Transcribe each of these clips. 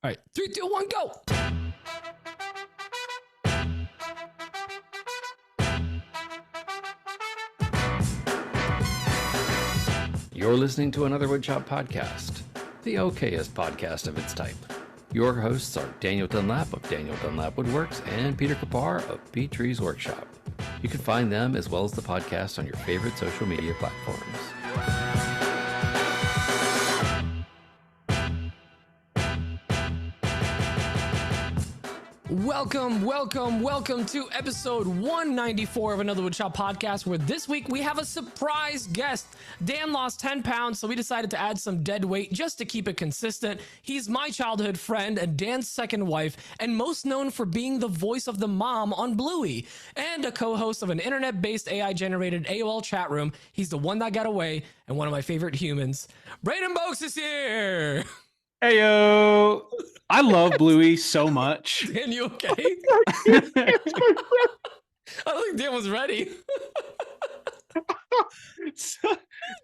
All right, 3, 2, 1, go. You're listening to another Woodshop podcast, the okayest podcast of its type. Your hosts are Daniel Dunlap of Daniel Dunlap Woodworks and Peter Kapar of Bee Trees Workshop. You can find them as well as the podcast on your favorite social media platforms. Welcome to episode 194 of another Woodshop podcast, where this week we have a surprise guest. Dan lost 10 pounds, so we decided to add some dead weight just to keep it consistent. He's my childhood friend and Dan's second wife, and most known for being the voice of the mom on Bluey, and a co-host of an internet-based AI-generated AOL chat room. He's the one that got away, and one of my favorite humans. Braden Boex is here! Heyo! I love Bluey so much. Dan, you okay? I don't think Dan was ready.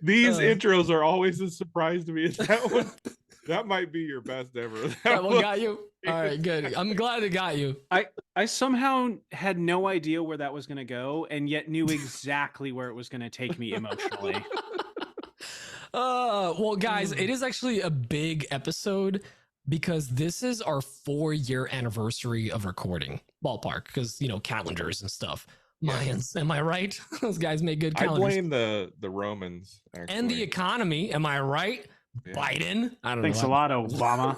These intros are always a surprise to me. That one, that might be your best ever. That one got you? All right, good. I'm glad it got you. I somehow had no idea where that was going to go, and yet knew exactly where it was going to take me emotionally. Well, guys, it is actually a big episode because this is our 4-year anniversary of recording. Ballpark, because, you know, calendars and stuff. Mayans, am I right? Those guys make good calendars. I blame the Romans. Actually. And the economy, am I right? Yeah. Biden. I don't know. Thanks a lot, Obama.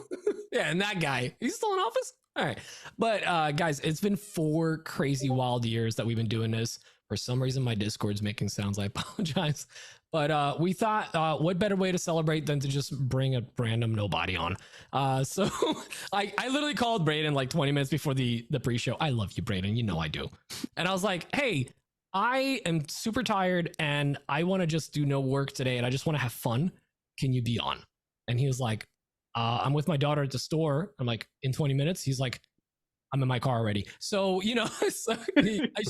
Yeah, and that guy. He's still in office? All right. But guys, it's been 4 crazy wild years that we've been doing this. For some reason, my Discord's making sounds. I apologize. But we thought, what better way to celebrate than to just bring a random nobody on? So I literally called Braden like 20 minutes before the pre-show. I love you, Braden. You know I do. And I was like, hey, I am super tired and I want to just do no work today and I just want to have fun. Can you be on? And he was like, I'm with my daughter at the store. I'm like, in 20 minutes? He's like, I'm in my car already. So, you know,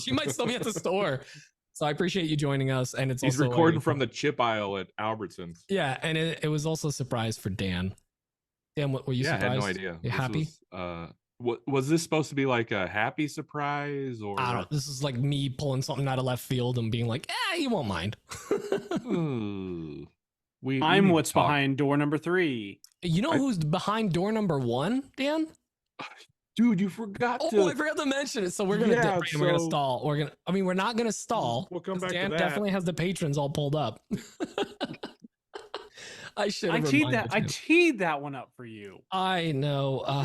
she might still be at the store. So I appreciate you joining us. And he's also recording from the chip aisle at Albertsons. Yeah. And it was also a surprise for Dan. Dan, what were you surprised? I had no idea. You happy? Was this supposed to be like a happy surprise? Or I don't know. This is like me pulling something out of left field and being like, you won't mind. I'm what's behind door number 3. You know who's behind door number 1, Dan? Dude, you forgot to. Oh, I forgot to mention it. So we're gonna we're gonna stall. We're not gonna stall. We'll come back Dan to that. Definitely has the patrons all pulled up. I should have. I teed that one up for you. I know. I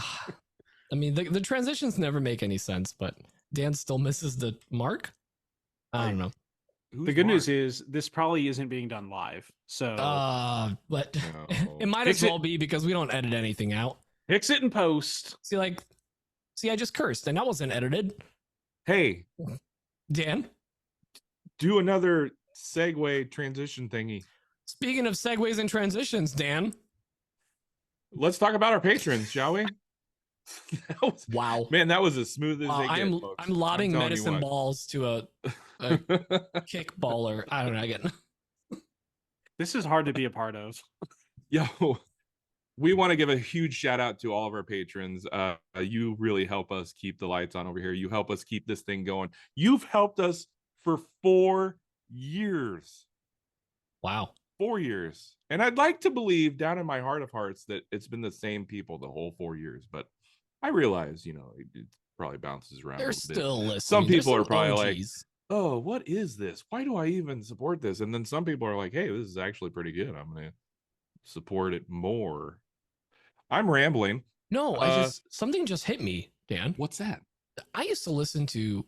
mean, the transitions never make any sense, but Dan still misses the mark. I don't know. The good news is this probably isn't being done live. So, but it might as well be because we don't edit anything out. Fix it in post. See, I just cursed and that wasn't edited. Hey, Dan, do another segue transition thingy. Speaking of segues and transitions, Dan, let's talk about our patrons, shall we? Wow, man, that was as smooth as I'm lobbing medicine balls to a kickballer. I don't know again. This is hard to be a part of. Yo. We want to give a huge shout out to all of our patrons. You really help us keep the lights on over here. You help us keep this thing going. You've helped us for 4 years. Wow. 4 years. And I'd like to believe down in my heart of hearts that it's been the same people the whole 4 years. But I realize, you know, it probably bounces around. They're still listening. Some people are probably like, oh, what is this? Why do I even support this? And then some people are like, hey, this is actually pretty good. I'm going to support it more. I'm rambling. No, something just hit me, Dan. What's that? I used to listen to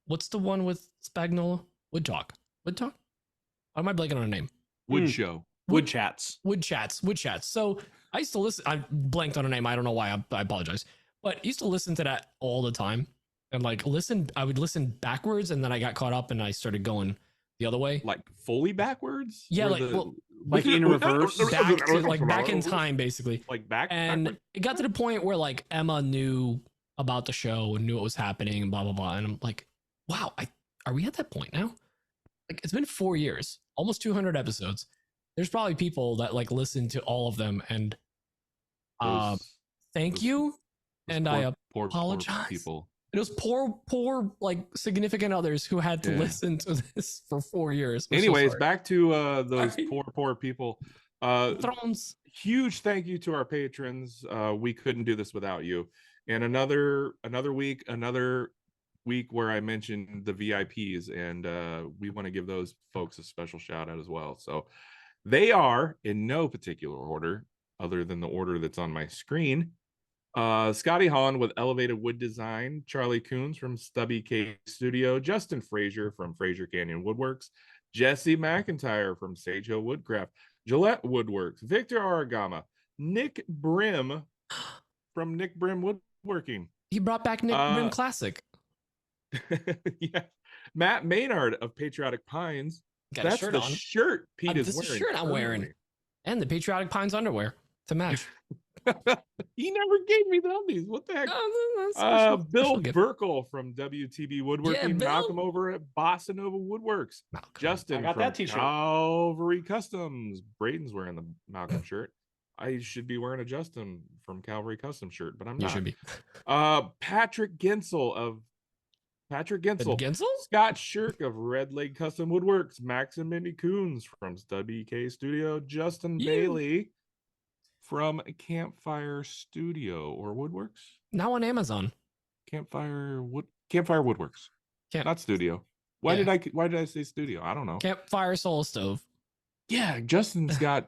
what's the one with Spagnola? Wood Talk. Why am I blanking on a name? Wood Show. Wood Chats. So I used to listen. I blanked on a name. I don't know why. I apologize. But I used to listen to that all the time. And I would listen backwards, and then I got caught up and I started going the other way. Like fully backwards? Yeah, like in reverse, back in time, basically. Like back. And backward? It got to the point where like Emma knew about the show and knew what was happening and blah blah blah. And I'm like, wow, are we at that point now? Like it's been 4 years, almost 200 episodes. There's probably people that like listen to all of them and thank Those- you. those And I poor apologize. people. It was poor, like significant others who had to Yeah. listen to this for 4 years. We're so Anyways, sorry. back to those Sorry. poor people. Thrones. Huge thank you to our patrons. We couldn't do this without you. And another week where I mentioned the VIPs, and we want to give those folks a special shout out as well. So they are in no particular order other than the order that's on my screen. Scotty Hahn with Elevated Wood Design, Charlie Coons from Stubby K Studio, Justin Frazier from Fraser Canyon Woodworks, Jesse McIntyre from Sage Hill Woodcraft, Gillette Woodworks, Victor Aragama, Nick Brim from Nick Brim Woodworking. He brought back Nick Brim Classic. Yeah. Matt Maynard of Patriotic Pines. Got a That's shirt the on. shirt Pete is This wearing. shirt I'm wearing. currently. And the Patriotic Pines underwear to match. He never gave me the undies. What the heck? Bill Burkle from WTB Woodworking, Bill. Malcolm over at Bossa Nova Woodworks, Malcolm. Justin I got from that t-shirt. Calvary Customs. Braden's wearing the Malcolm shirt. I should be wearing a Justin from Calvary Custom shirt, but I'm You not. should be. Patrick Gensel of Patrick Gensel. Gensel? Scott Shirk of Red Lake Custom Woodworks, Max and Mindy Coons from WK Studio, Justin You. Bailey from Campfire Studio or Woodworks. Now on Amazon. Campfire Woodworks. Not studio. Why did I say studio? I don't know. Campfire Soul Stove. Yeah, Justin's got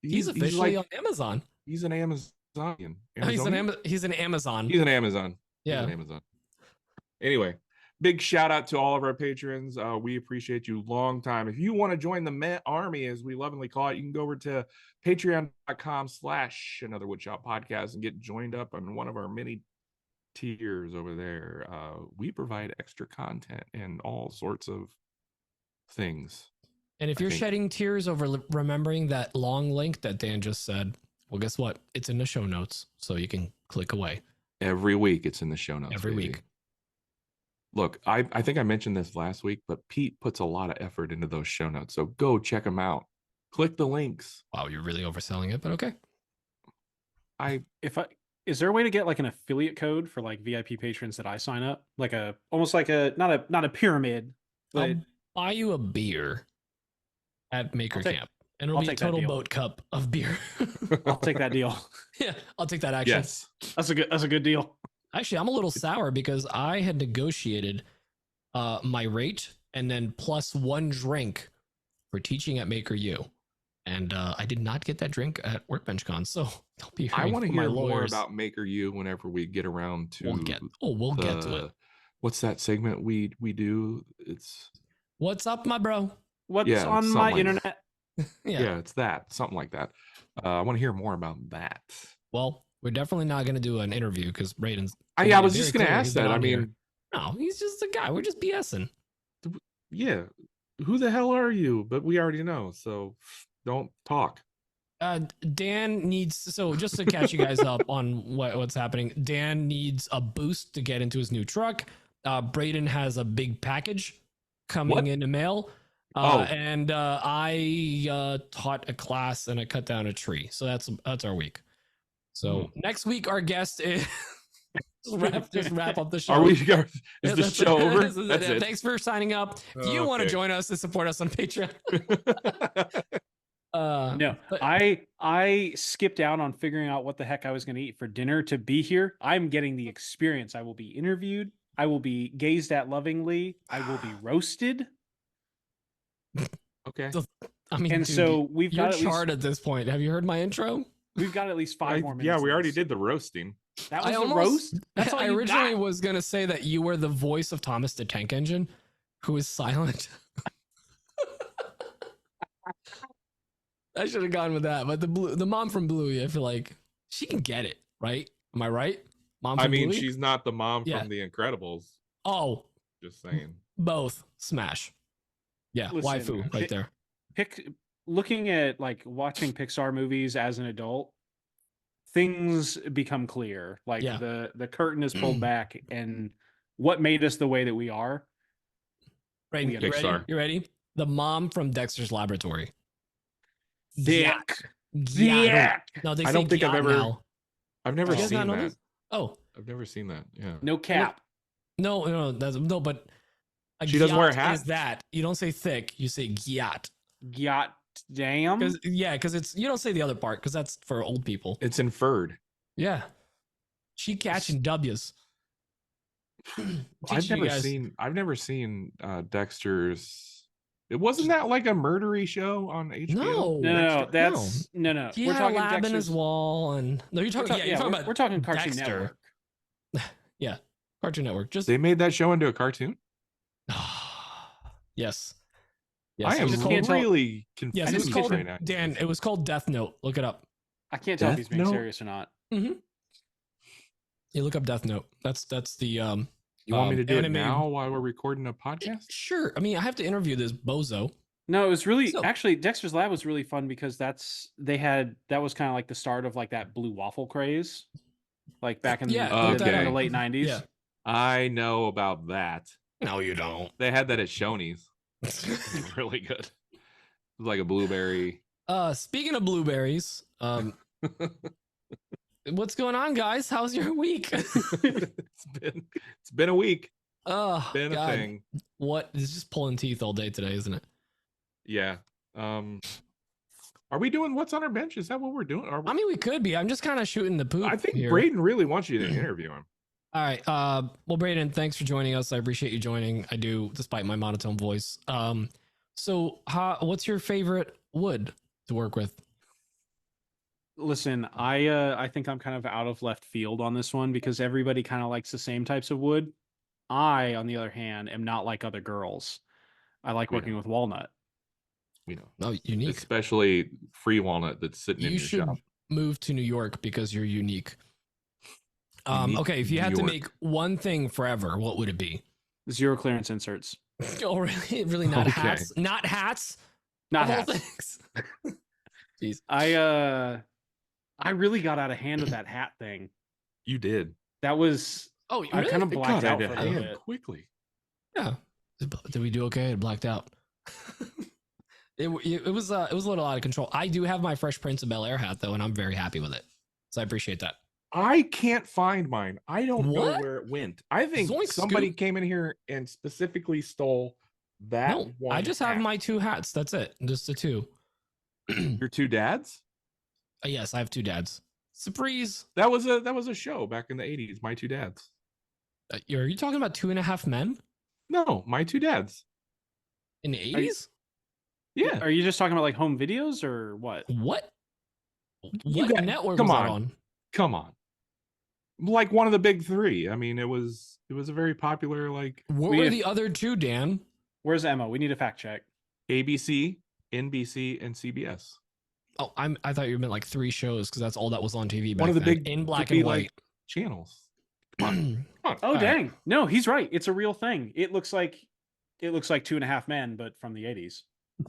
He's officially on Amazon. He's an Amazonian. He's an Amazon. He's an Amazon. Yeah. He's an Amazon. Anyway, big shout out to all of our patrons. We appreciate you long time. If you want to join the Met Army, as we lovingly call it, you can go over to patreon.com/Another Woodshop Podcast and get joined up on one of our many tiers over there. We provide extra content and all sorts of things. And if you're shedding tears over remembering that long link that Dan just said, well, guess what? It's in the show notes, so you can click away. Every week it's in the show notes. Every week. Look, I think I mentioned this last week, but Pete puts a lot of effort into those show notes. So go check them out. Click the links. Wow, you're really overselling it, but okay. Is there a way to get like an affiliate code for like VIP patrons that I sign up? Like almost like not a pyramid, but I'll buy you a beer at Maker Camp. And it'll be a take that total deal. boat cup of beer. I'll take that deal. Yeah, I'll take that action. Yes. That's a good deal. Actually, I'm a little sour because I had negotiated my rate and then plus one drink for teaching at Maker U. And I did not get that drink at Workbench Con. So I'll be I want to from my hear more lawyers. about Maker U whenever we get around to We'll get to it. What's that segment we do? It's What's up, my bro? What's Yeah, on something my like internet? yeah, it's that. Something like that. I want to hear more about that. Well, we're definitely not going to do an interview because Braden's. I was very just going to clear ask he's been that. I on here. mean, no, he's just a guy. We're just BSing. yeah. Who the hell are you? But we already know. So don't talk. Dan needs, so just to catch you guys up on what's happening, Dan needs a boost to get into his new truck. Braden has a big package coming in the mail. And I taught a class and I cut down a tree. So that's our week. So next week, our guest is just wrap up the show. Is the show over? That's it. Thanks for signing up. If you want to join us and support us on Patreon. No, I skipped out on figuring out what the heck I was going to eat for dinner to be here. I'm getting the experience. I will be interviewed. I will be gazed at lovingly. I will be roasted. Okay. I mean, and dude, so we've you're got at charred least, at this point. Have you heard my intro? we've got at least 5 more minutes. Yeah, we of already this. did the roasting. That was I the roast. That's all I you originally got? was gonna say that you were the voice of Thomas the Tank Engine, who is silent. I should have gone with that, but the mom from Bluey, I feel like she can get it, right? Am I right? Mom from Bluey? She's not the mom Yeah. from The Incredibles. Oh, Just saying. both smash. Yeah, Listen, waifu right there. Looking at like watching Pixar movies as an adult, things become clear. Like Yeah. the curtain is pulled back, and what made us the way that we are. Right, you ready? Pixar. You ready? The mom from Dexter's Laboratory. Dick. Gyaro. No, they I say don't think I've gyat ever- now. I've never You guys seen not know that. this? Oh, I've never seen that. Yeah. No cap. no, no, but a She doesn't wear a gyat hat? is that. You don't say thick, you say gyat. Yacht damn. Because it's you don't say the other part because that's for old people. It's inferred. Yeah. She catching W's. I've never seen Dexter's. It wasn't that like a murdery show on HBO? No. No, that's no. He We're had a talking lab in Dexter's. his wall, and no, you're talking. You're talking about. We're talking Cartoon Dexter. Network. Yeah, Cartoon Network. Just They made that show into a cartoon. yes. I am just can't tell- really Yes, confused it was called right now. Dan. It was called Death Note. Look it up. I can't tell if Death he's being Note? serious or not. Mm-hmm. You look up Death Note. That's the You want me to do it animated- now while we're recording a podcast? Sure. I mean, I have to interview this bozo. No, it was really So- actually Dexter's Lab was really fun because that was kind of like the start of like that blue waffle craze, like back in Yeah, the, okay. in the late 90s. Yeah. I know about that. No, you don't. They had that at Shoney's. It's really good. It was like a blueberry. Speaking of blueberries, what's going on, guys? How's your week? It's been a week. Oh, Been God. a thing. What? It's just pulling teeth all day today, isn't it? Yeah. Are we doing what's on our bench? Is that what we're doing? I mean, we could be. I'm just kind of shooting the poop. I think here. Braden really wants you to interview him. All right. Well, Braden, thanks for joining us. I appreciate you joining. I do, despite my monotone voice. So what's your favorite wood to work with? Listen, I think I'm kind of out of left field on this one because everybody kind of likes the same types of wood. I, on the other hand, am not like other girls. I like We working know. with walnut. We know. Oh, unique. Especially free walnut that's sitting in You your should shop. move to New York because you're unique. Unique Okay, if you had to York. make one thing forever, what would it be? Zero clearance inserts. Oh, really? Really not Okay. hats? Not hats? Not Of all hats. things? Jeez. I really got out of hand with that hat thing. You did. That was Oh, you I really? kind of blacked out out for of a little hand bit. quickly. Yeah. Did we do okay? It blacked out. It was a little out of control. I do have my Fresh Prince of Bel-Air hat though, and I'm very happy with it. So I appreciate that. I can't find mine. I don't know What? where it went. I think Zoink, somebody Scoop. came in here and specifically stole that No, one. I just have hat. my two hats. That's it. Just the two. Your two dads? Yes, I have two dads. Surprise. That was a show back in the 80s. My two dads. Are you talking about 2.5 Men No, my two dads. in the 80s? Yeah. Are you just talking about like home videos or what? What? You What got- network come was that on. on? Come on. Like one of the big three. I mean, it was a very popular like What We were have- the other two, Dan? Where's Emma? We need a fact check. ABC, NBC, and CBS. Oh, I thought you meant like 3 shows because that's all that was on TV back One of the then, big in black big, and like, white. channels. Come on. Oh All right. dang! No, he's right. It's a real thing. It looks like 2.5 Men, but from the 80s.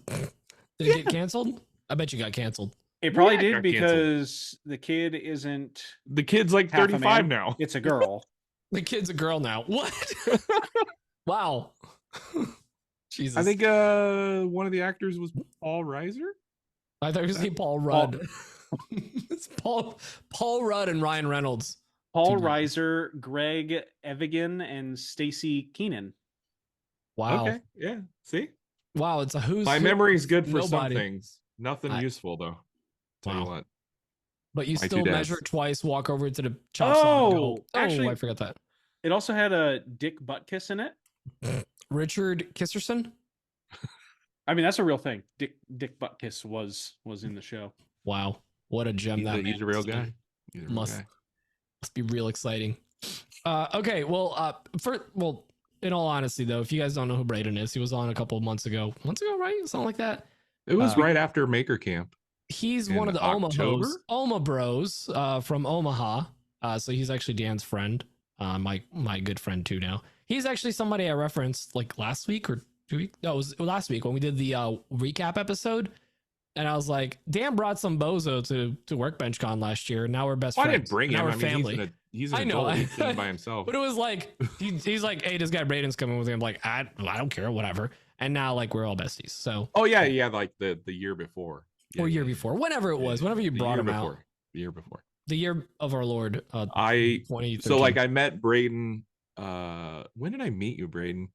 Did it get canceled? I bet you got canceled. It probably Yeah, it did got canceled. because the kid isn't. The kid's like Half a 35 man. now. It's a girl. The kid's a girl now. What? Wow. Jesus. I think one of the actors was Paul Reiser. I thought you were saying Paul Rudd. It's Paul Rudd and Ryan Reynolds. Paul Two guys. Reiser, Greg Evigan, and Stacy Keenan. Wow. Okay. Yeah. See? Wow, it's a who's My who, memory's good for nobody. some things. Nothing I- useful though. Tell you Wow. what. But you My two still dads. measure it twice, walk over to the chop saw and go, Oh, actually- I forgot that. It also had a Dick Buttkiss in it. Richard Kisserson? I mean, that's a real thing. Dick Buttkiss was in the show. Wow. What a gem He's that a man real must be. guy. He's a real Must guy. be real exciting. Okay, well, in all honesty though, if you guys don't know who Braden is, he was on a couple of months ago, right? Something like that. It was Uh, right after Maker Camp. He's In one of the October? Oma Bros from Omaha. So he's actually Dan's friend, my good friend too now. He's actually somebody I referenced like last week or 2 weeks. No, it was last week when we did the recap episode. And I was like, Dan brought some bozo to Workbench Con last year. And now we're best Well, I friends. didn't bring Now him. we're I mean, family. he's an I know, adult. I- He's sitting by himself. But it was like he's like, hey, this guy Braden's coming with me. I'm like, I don't care, whatever. And now like we're all besties. So Oh yeah, like the year before. Yeah, or yeah, year yeah. before, whenever it was, Yeah, whenever you the brought year him out. before. The year before. The year of our Lord, So 2013. like I met Braden. When did I meet you, Braden?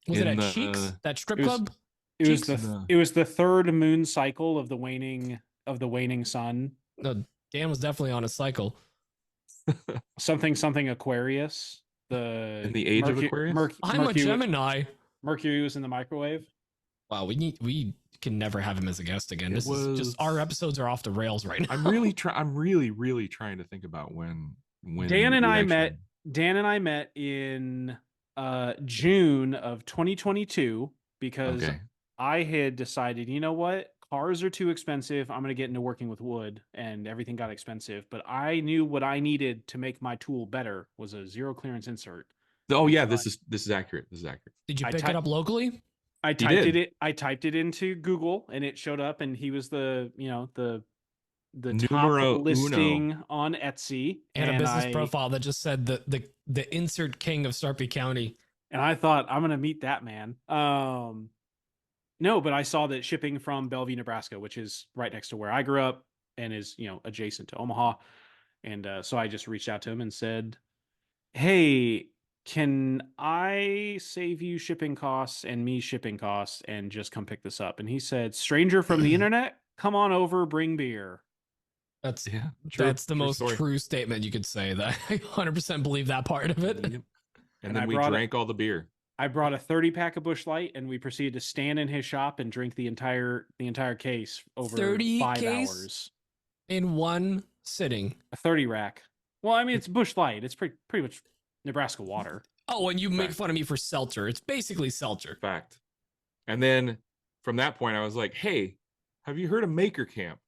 Was it at Cheeks, that strip It was- club? It was Cheeks? it was the third moon cycle of the waning sun. No, Dan was definitely on a cycle. Something Aquarius. In the age of Aquarius? I'm a Gemini. Mercury was in the microwave. Wow, we can never have him as a guest again. It This is just our was- episodes are off the rails right now. I'm really trying to think about when Dan and we I actually- met in June of 2022 because Okay. I had decided, you know what? Cars are too expensive. I'm going to get into working with wood, and everything got expensive. But I knew what I needed to make my tool better was a zero clearance insert. Oh yeah, So this is accurate. This is accurate. Did you I pick type- it up locally? I He typed did. it. I typed it into Google, and it showed up. And he was the top Numero uno. listing on Etsy. And a business I- profile that just said the insert king of Sarpy County. And I thought I'm gonna meet that man. No, but I saw that shipping from Bellevue, Nebraska, which is right next to where I grew up and is adjacent to Omaha, and so I just reached out to him and said, "Hey, can I save you shipping costs and me shipping costs and just come pick this up?" And he said, "Stranger from the internet, come on over, bring beer." That's Yeah, that's the most story. true statement you could say. That I 100% believe that part of it. Yep. And And then I we brought it- drank all the beer. I brought a 30 pack of Busch Light, and we proceeded to stand in his shop and drink the entire case over 30 5 case? hours. In one sitting. A 30 rack. Well, I mean, it's Busch Light. It's pretty much Nebraska water. Oh, and you make Fact. fun of me for seltzer. It's basically seltzer. Fact. And then from that point, I was like, "Hey, have you heard of Maker Camp?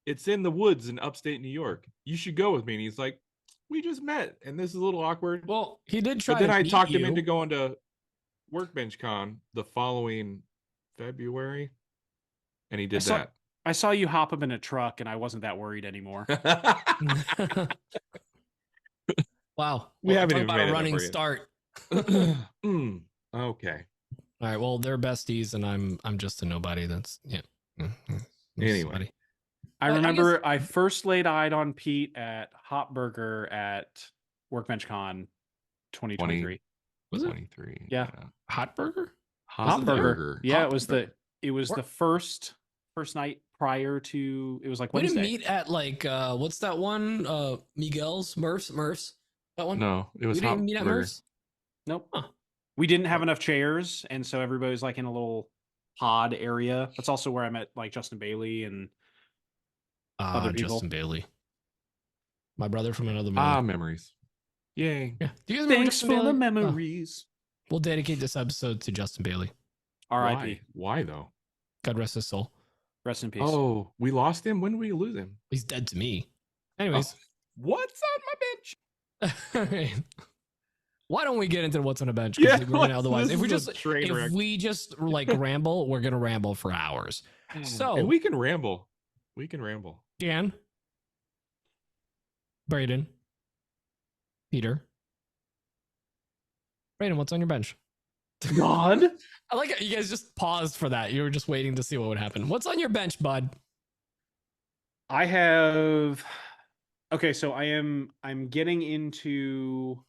It's in the woods in upstate New York. You should go with me." And he's like, "We just met, and this is a little awkward." Well, he did try. But then to I meet talked him you. into going to Workbench Con the following February, and he did that. I saw you hop up in a truck, and I wasn't that worried anymore. Wow. We haven't talk even about made a it that running far yet. start. Okay. All right. Well, they're besties, and I'm just a nobody. That's yeah. Anyway. Somebody. I Well, I remember I first laid eyed on Pete at Hot Burger at Workbench Con 2023. Was it 23. Yeah. Hot Burger? Hot Burger. Yeah, Hot it was Burger. the first night prior to, it was like We didn't Wednesday. meet at like what's that one? Miguel's Murph's. That one? No, it was we didn't Hot meet at Burger. Murph's. Nope. Huh. We didn't have enough chairs, and so everybody was like in a little pod area. That's also where I met like Justin Bailey and other people. Justin Bailey, my brother from another mother. Memories. Yay. Yeah. Do you guys remember Thanks Justin for the Bailey? memories. We'll dedicate this episode to Justin Bailey. R.I.P. Why though? God rest his soul. Rest in peace. Oh, we lost him. When did we lose him? He's dead to me. Anyways, What's on my bench? why don't we get into what's on a bench? 'Cause Yeah, we're gonna otherwise, this if we is a just train wreck. if we just like ramble, we're gonna ramble for hours. So And we can ramble. We can ramble. Dan, Braden, Peter, Braden, what's on your bench? God. I like how you guys just paused for that. You were just waiting to see what would happen. What's on your bench, bud? I have okay, so I'm getting into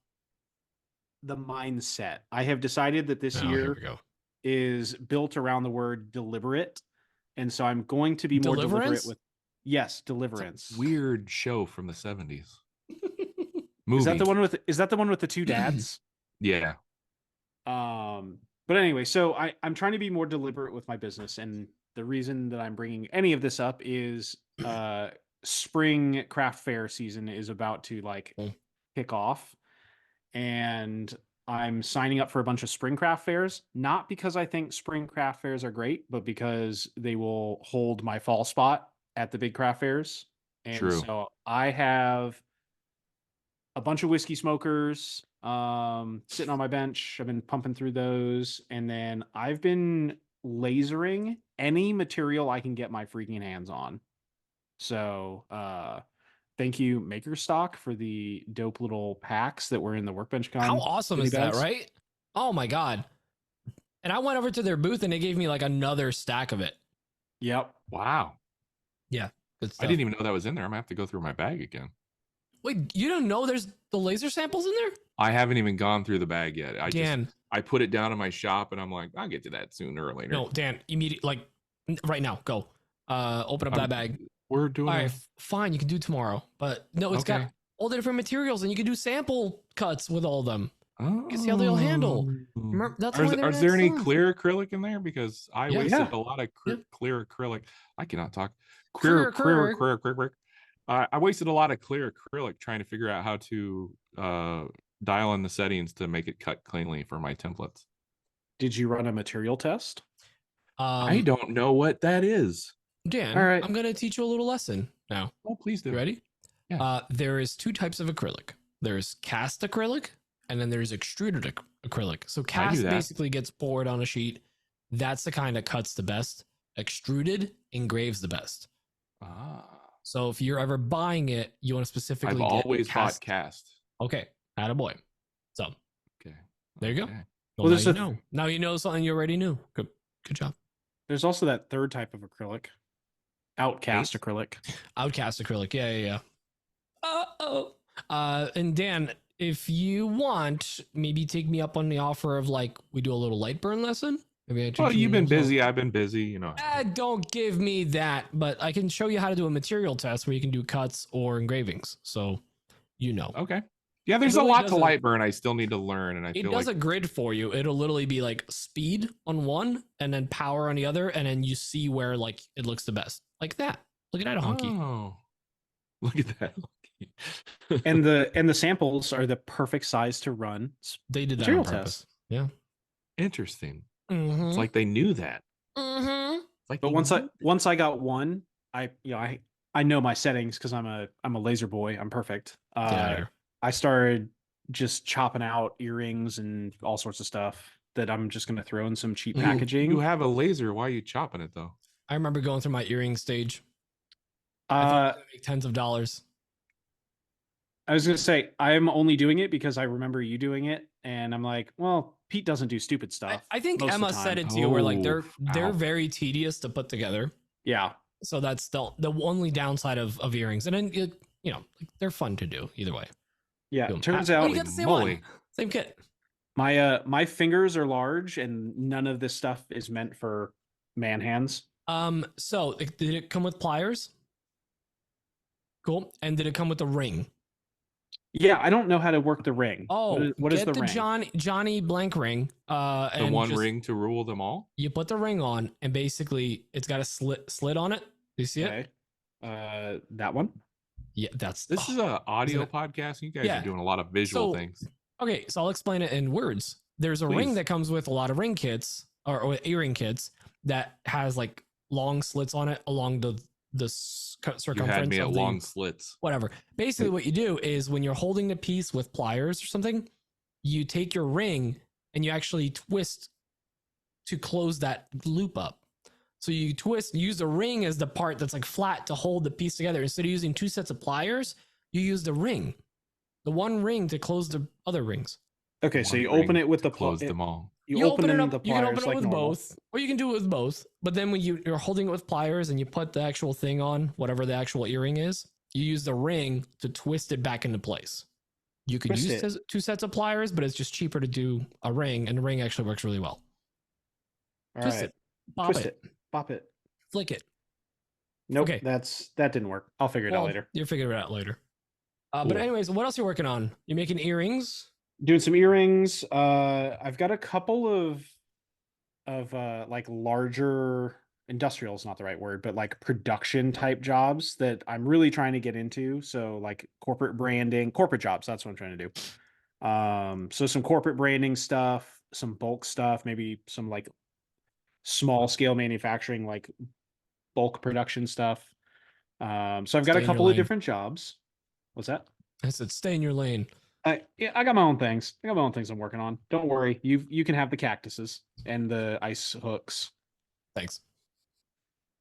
the mindset. I have decided that this Oh, here year we go. is built around the word deliberate. And so I'm going to be more deliberate Deliverance? with yes, It's a deliverance. weird show from the 70s. Is that Movie. the one with the two dads? Yeah. But anyway, so I'm trying to be more deliberate with my business, and the reason that I'm bringing any of this up is spring craft fair season is about to like kick off, and I'm signing up for a bunch of spring craft fairs, not because I think spring craft fairs are great, but because they will hold my fall spot at the big craft fairs. And True. so I have a bunch of whiskey smokers sitting on my bench. I've been pumping through those, and then I've been lasering any material I can get my freaking hands on. So thank you Maker Stock for the dope little packs that were in the Workbench Con. How awesome goodie is that, bags. right? Oh my god. And I went over to their booth and they gave me like another stack of it. Yep. Wow. Good I stuff. didn't even know that was in there. I'm gonna have to go through my bag again. Wait, you don't know there's the laser samples in there? I haven't even gone through the bag yet. Dan. I put it down in my shop and I'm like, I'll get to that sooner or later. No, Dan, immediate, like right now, go. Open up that bag. We're doing All right, fine, you can do tomorrow. But no, it's got Okay. all the different materials and you can do sample cuts with all of them. You can see how they'll handle. Remember, that's why they're Is there any next clear acrylic in there? Because I Yeah. wasted Yeah. a lot of Yeah. clear acrylic. I cannot talk. Clear I wasted a lot of clear acrylic trying to figure out how to dial in the settings to make it cut cleanly for my templates. Did you run a material test? I don't know what that is. Dan, All right. I'm going to teach you a little lesson now. Oh, please do. You ready? Yeah. There is two types of acrylic. There's cast acrylic, and then there's extruded acrylic. So cast basically gets poured on a sheet. That's the kind that cuts the best. Extruded engraves the best. Ah. So if you're ever buying it, you want to specifically I've get always bought cast. Okay, attaboy. So Okay. there you go. Okay. Well, now you know. Now you know something you already knew. Good job. There's also that third type of acrylic. Outcast acrylic. Outcast acrylic. Yeah. And Dan, if you want, maybe take me up on the offer of like we do a little light burn lesson. Maybe Well, you've been busy. I've been busy. You know. Don't give me that, but I can show you how to do a material test where you can do cuts or engravings. So, you know. Okay. Yeah, there's a lot to light burn. I still need to learn, and it does a grid for you. It'll literally be like speed on one, and then power on the other, and then you see where like it looks the best, like that. Look at that honky. Oh, look at that. and the samples are the perfect size to run. They did that material on purpose. test. Yeah. Interesting. Mm-hmm. It's like they knew that. Mm-hmm. Like, but once I got one, I know my settings because I'm a laser boy. I'm perfect. I started just chopping out earrings and all sorts of stuff that I'm just going to throw in some cheap packaging. You have a laser. Why are you chopping it though? I remember going through my earring stage. I thought I was gonna make tens of dollars. I was going to say, I'm only doing it because I remember you doing it. And I'm like, well, Pete doesn't do stupid stuff. I think Emma said it to you where like they're Ow. very tedious to put together. Yeah. So that's the only downside of earrings. And then, you know, like, they're fun to do either way. Yeah. Turns out you got the same one. Same kit. My fingers are large and none of this stuff is meant for man hands. So did it come with pliers? Cool. And did it come with a ring? Yeah, I don't know how to work the ring. Oh, what is the ring? Johnny blank ring. The one ring to rule them all. You put the ring on, and basically it's got a slit on it. Do you see it? That one. Yeah, this is an audio podcast. You guys are doing a lot of visual things. Okay, so I'll explain it in words. There's a ring that comes with a lot of ring kits or earring kits that has like long slits on it along the circumference. You had me at long slits. Whatever. Basically, what you do is when you're holding the piece with pliers or something, you take your ring and you actually twist to close that loop up. So you use the ring as the part that's like flat to hold the piece together. Instead of using two sets of pliers, you use the ring, the one ring to close the other rings. Okay, so you open it with the close them all. You open it up. You can open it with both, or you can do it with both. But then when you're holding it with pliers and you put the actual thing on, whatever the actual earring is, you use the ring to twist it back into place. You could use two sets of pliers, but it's just cheaper to do a ring, and the ring actually works really well. Twist it, bop it, flick it. Nope, that didn't work. I'll figure it out later. You'll figure it out later. But anyways, what else are you working on? You making earrings? Doing some earrings. I've got a couple of like larger industrial is not the right word, but like production type jobs that I'm really trying to get into. So like corporate branding, corporate jobs. That's what I'm trying to do. So some corporate branding stuff, some bulk stuff, maybe some like small scale manufacturing, like bulk production stuff. So I've got a couple of different jobs. What's that? I said, stay in your lane. I got my own things. I got my own things I'm working on. Don't worry. You can have the cactuses and the ice hooks. Thanks.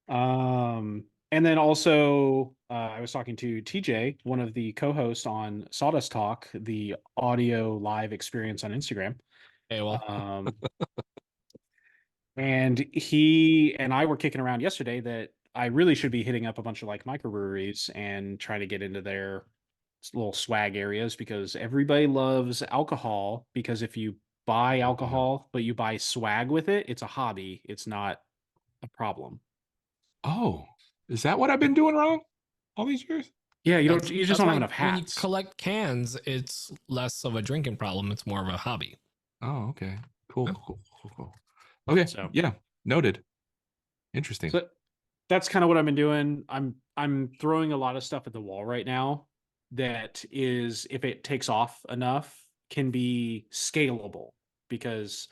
And then also I was talking to TJ, one of the co-hosts on Sawdust Talk, the audio live experience on Instagram. Hey, well. And he and I were kicking around yesterday that I really should be hitting up a bunch of like microbreweries and trying to get into their little swag areas because everybody loves alcohol. Because if you buy alcohol but you buy swag with it, it's a hobby. It's not a problem. Oh, is that what I've been doing wrong all these years? Yeah, you That's, don't. You just that's don't why have enough when you hats. collect cans, it's less of a drinking problem. It's more of a hobby. Oh, okay. Cool, Yeah. cool, cool, cool. Okay, So yeah, noted. Interesting. So that's kind of what I've been doing. I'm throwing a lot of stuff at the wall right now that is, if it takes off enough, can be scalable because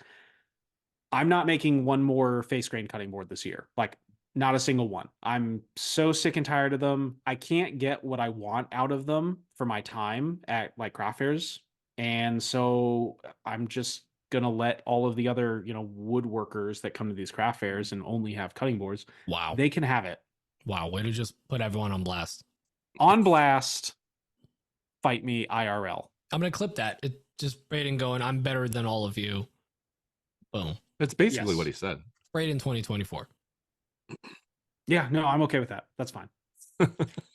I'm not making one more face grain cutting board this year. Like not a single one. I'm so sick and tired of them. I can't get what I want out of them for my time at like craft fairs. And so I'm just gonna let all of the other, woodworkers that come to these craft fairs and only have cutting boards, Wow. they can have it. Wow. Way to just put everyone on blast. On blast, fight me IRL. I'm going to clip that. It just Braden going, I'm better than all of you. Boom. That's basically Yes. what he said. Braden 2024. Yeah, no, I'm okay with that. That's fine.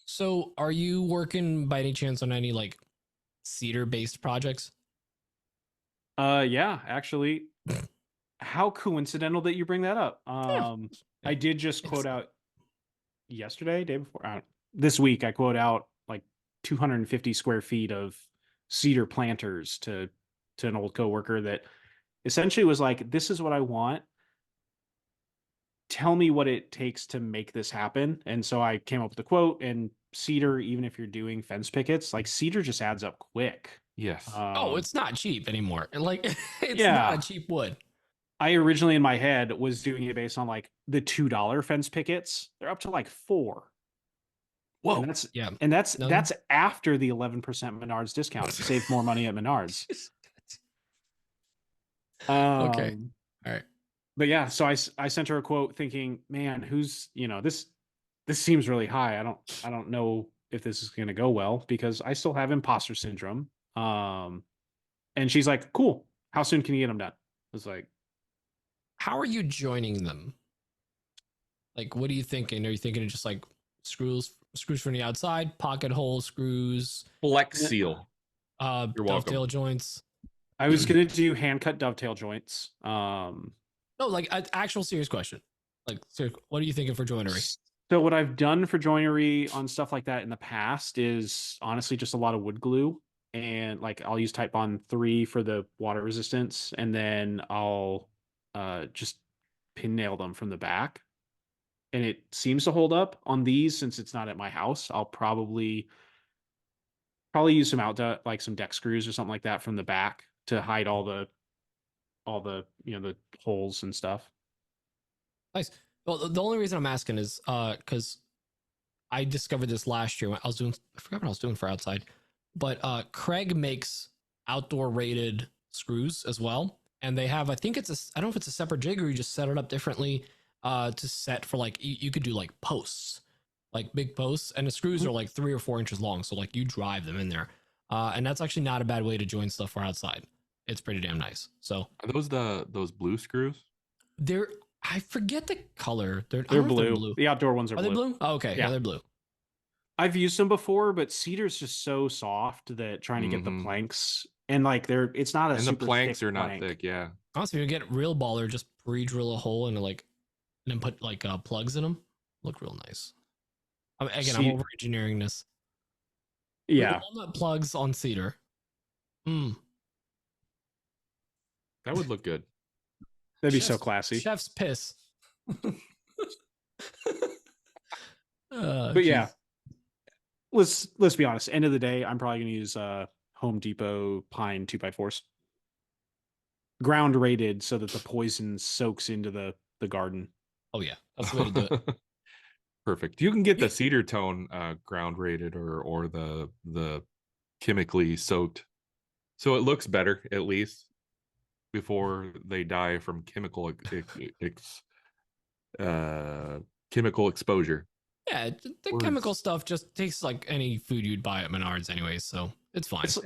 So are you working by any chance on any like cedar based projects? Yeah, actually, how coincidental that you bring that up. I did just quote out yesterday, day before, this week. I quote out like 250 square feet of cedar planters to an old coworker that essentially was like, "This is what I want. Tell me what it takes to make this happen." And so I came up with the quote. And cedar, even if you're doing fence pickets, like cedar just adds up quick. Yes. Oh, it's not cheap anymore. Like it's Yeah. not a cheap wood. I originally in my head was doing it based on like the $2 fence pickets. They're up to like $4. Whoa. And that's Yeah. that's after the 11% Menards discount. Save more money at Menards. Okay. All right. But yeah, so I sent her a quote thinking, man, who's, this seems really high. I don't know if this is going to go well because I still have imposter syndrome. And she's like, cool. How soon can you get them done? I was like, How are you joining them? Like, what are you thinking? Are you thinking of just like screws from the outside, pocket hole screws, Flex seal. You're dovetail welcome. joints? I was going to do hand cut dovetail joints. No, like an actual serious question. Like, what are you thinking for joinery? So what I've done for joinery on stuff like that in the past is honestly just a lot of wood glue. And like I'll use Type Bond 3 for the water resistance, and then I'll just pin nail them from the back. And it seems to hold up on these since it's not at my house. I'll probably use some like some deck screws or something like that from the back to hide all the the holes and stuff. Nice. Well, the only reason I'm asking is because I discovered this last year when I was doing, I forgot what I was doing for outside, but Craig makes outdoor rated screws as well. And they have, I think it's I don't know if it's a separate jig or you just set it up differently to set for like, you could do like posts, like big posts, and the screws are like 3 or 4 inches long. So like you drive them in there. And that's actually not a bad way to join stuff for outside. It's pretty damn nice. So Are those those blue screws? they're, I forget the color. They're I don't know if blue. blue. The outdoor ones are Are blue. they blue? Oh, okay. Yeah, they're blue. I've used them before, but cedar's just so soft that trying to get the planks, and like it's not a And the super planks thick are not plank. thick, yeah. Honestly, if you get real baller, just pre-drill a hole and like, and then put like plugs in them. Look real nice. Again, I'm over engineering this. Yeah, Walnut plugs on cedar. That would look good. that'd be so classy. Chef's piss. But yeah, let's be honest. End of the day, I'm probably gonna use Home Depot pine 2x4s, ground rated so that the poison soaks into the garden. Oh yeah, that's the way to do it. Perfect. You can get the cedar tone ground rated or the chemically soaked, so it looks better at least before they die from chemical chemical exposure. Yeah, the chemical stuff just tastes like any food you'd buy at Menards anyways, so it's fine. It's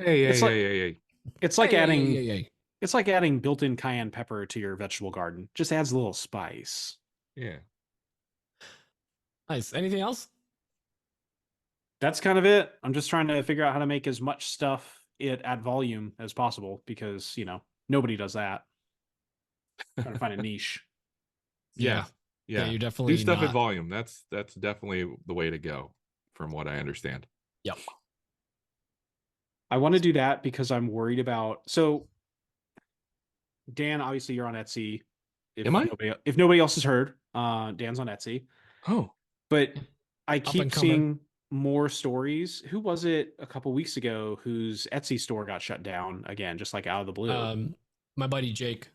like adding built-in cayenne pepper to your vegetable garden. Just adds a little spice. Yeah. Nice. Anything else? That's kind of it. I'm just trying to figure out how to make as much stuff at volume as possible because, nobody does that. Trying to find a niche. Yeah. Yeah. You're Do definitely stuff at not. volume. That's definitely the way to go, from what I understand. Yep. I want to do that because I'm worried about. So, Dan, obviously you're on Etsy. Am I? If nobody else has heard, Dan's on Etsy. Oh, But I and keep coming. seeing more stories. Who was it a couple weeks ago whose Etsy store got shut down again, just like out of the blue? My buddy Jake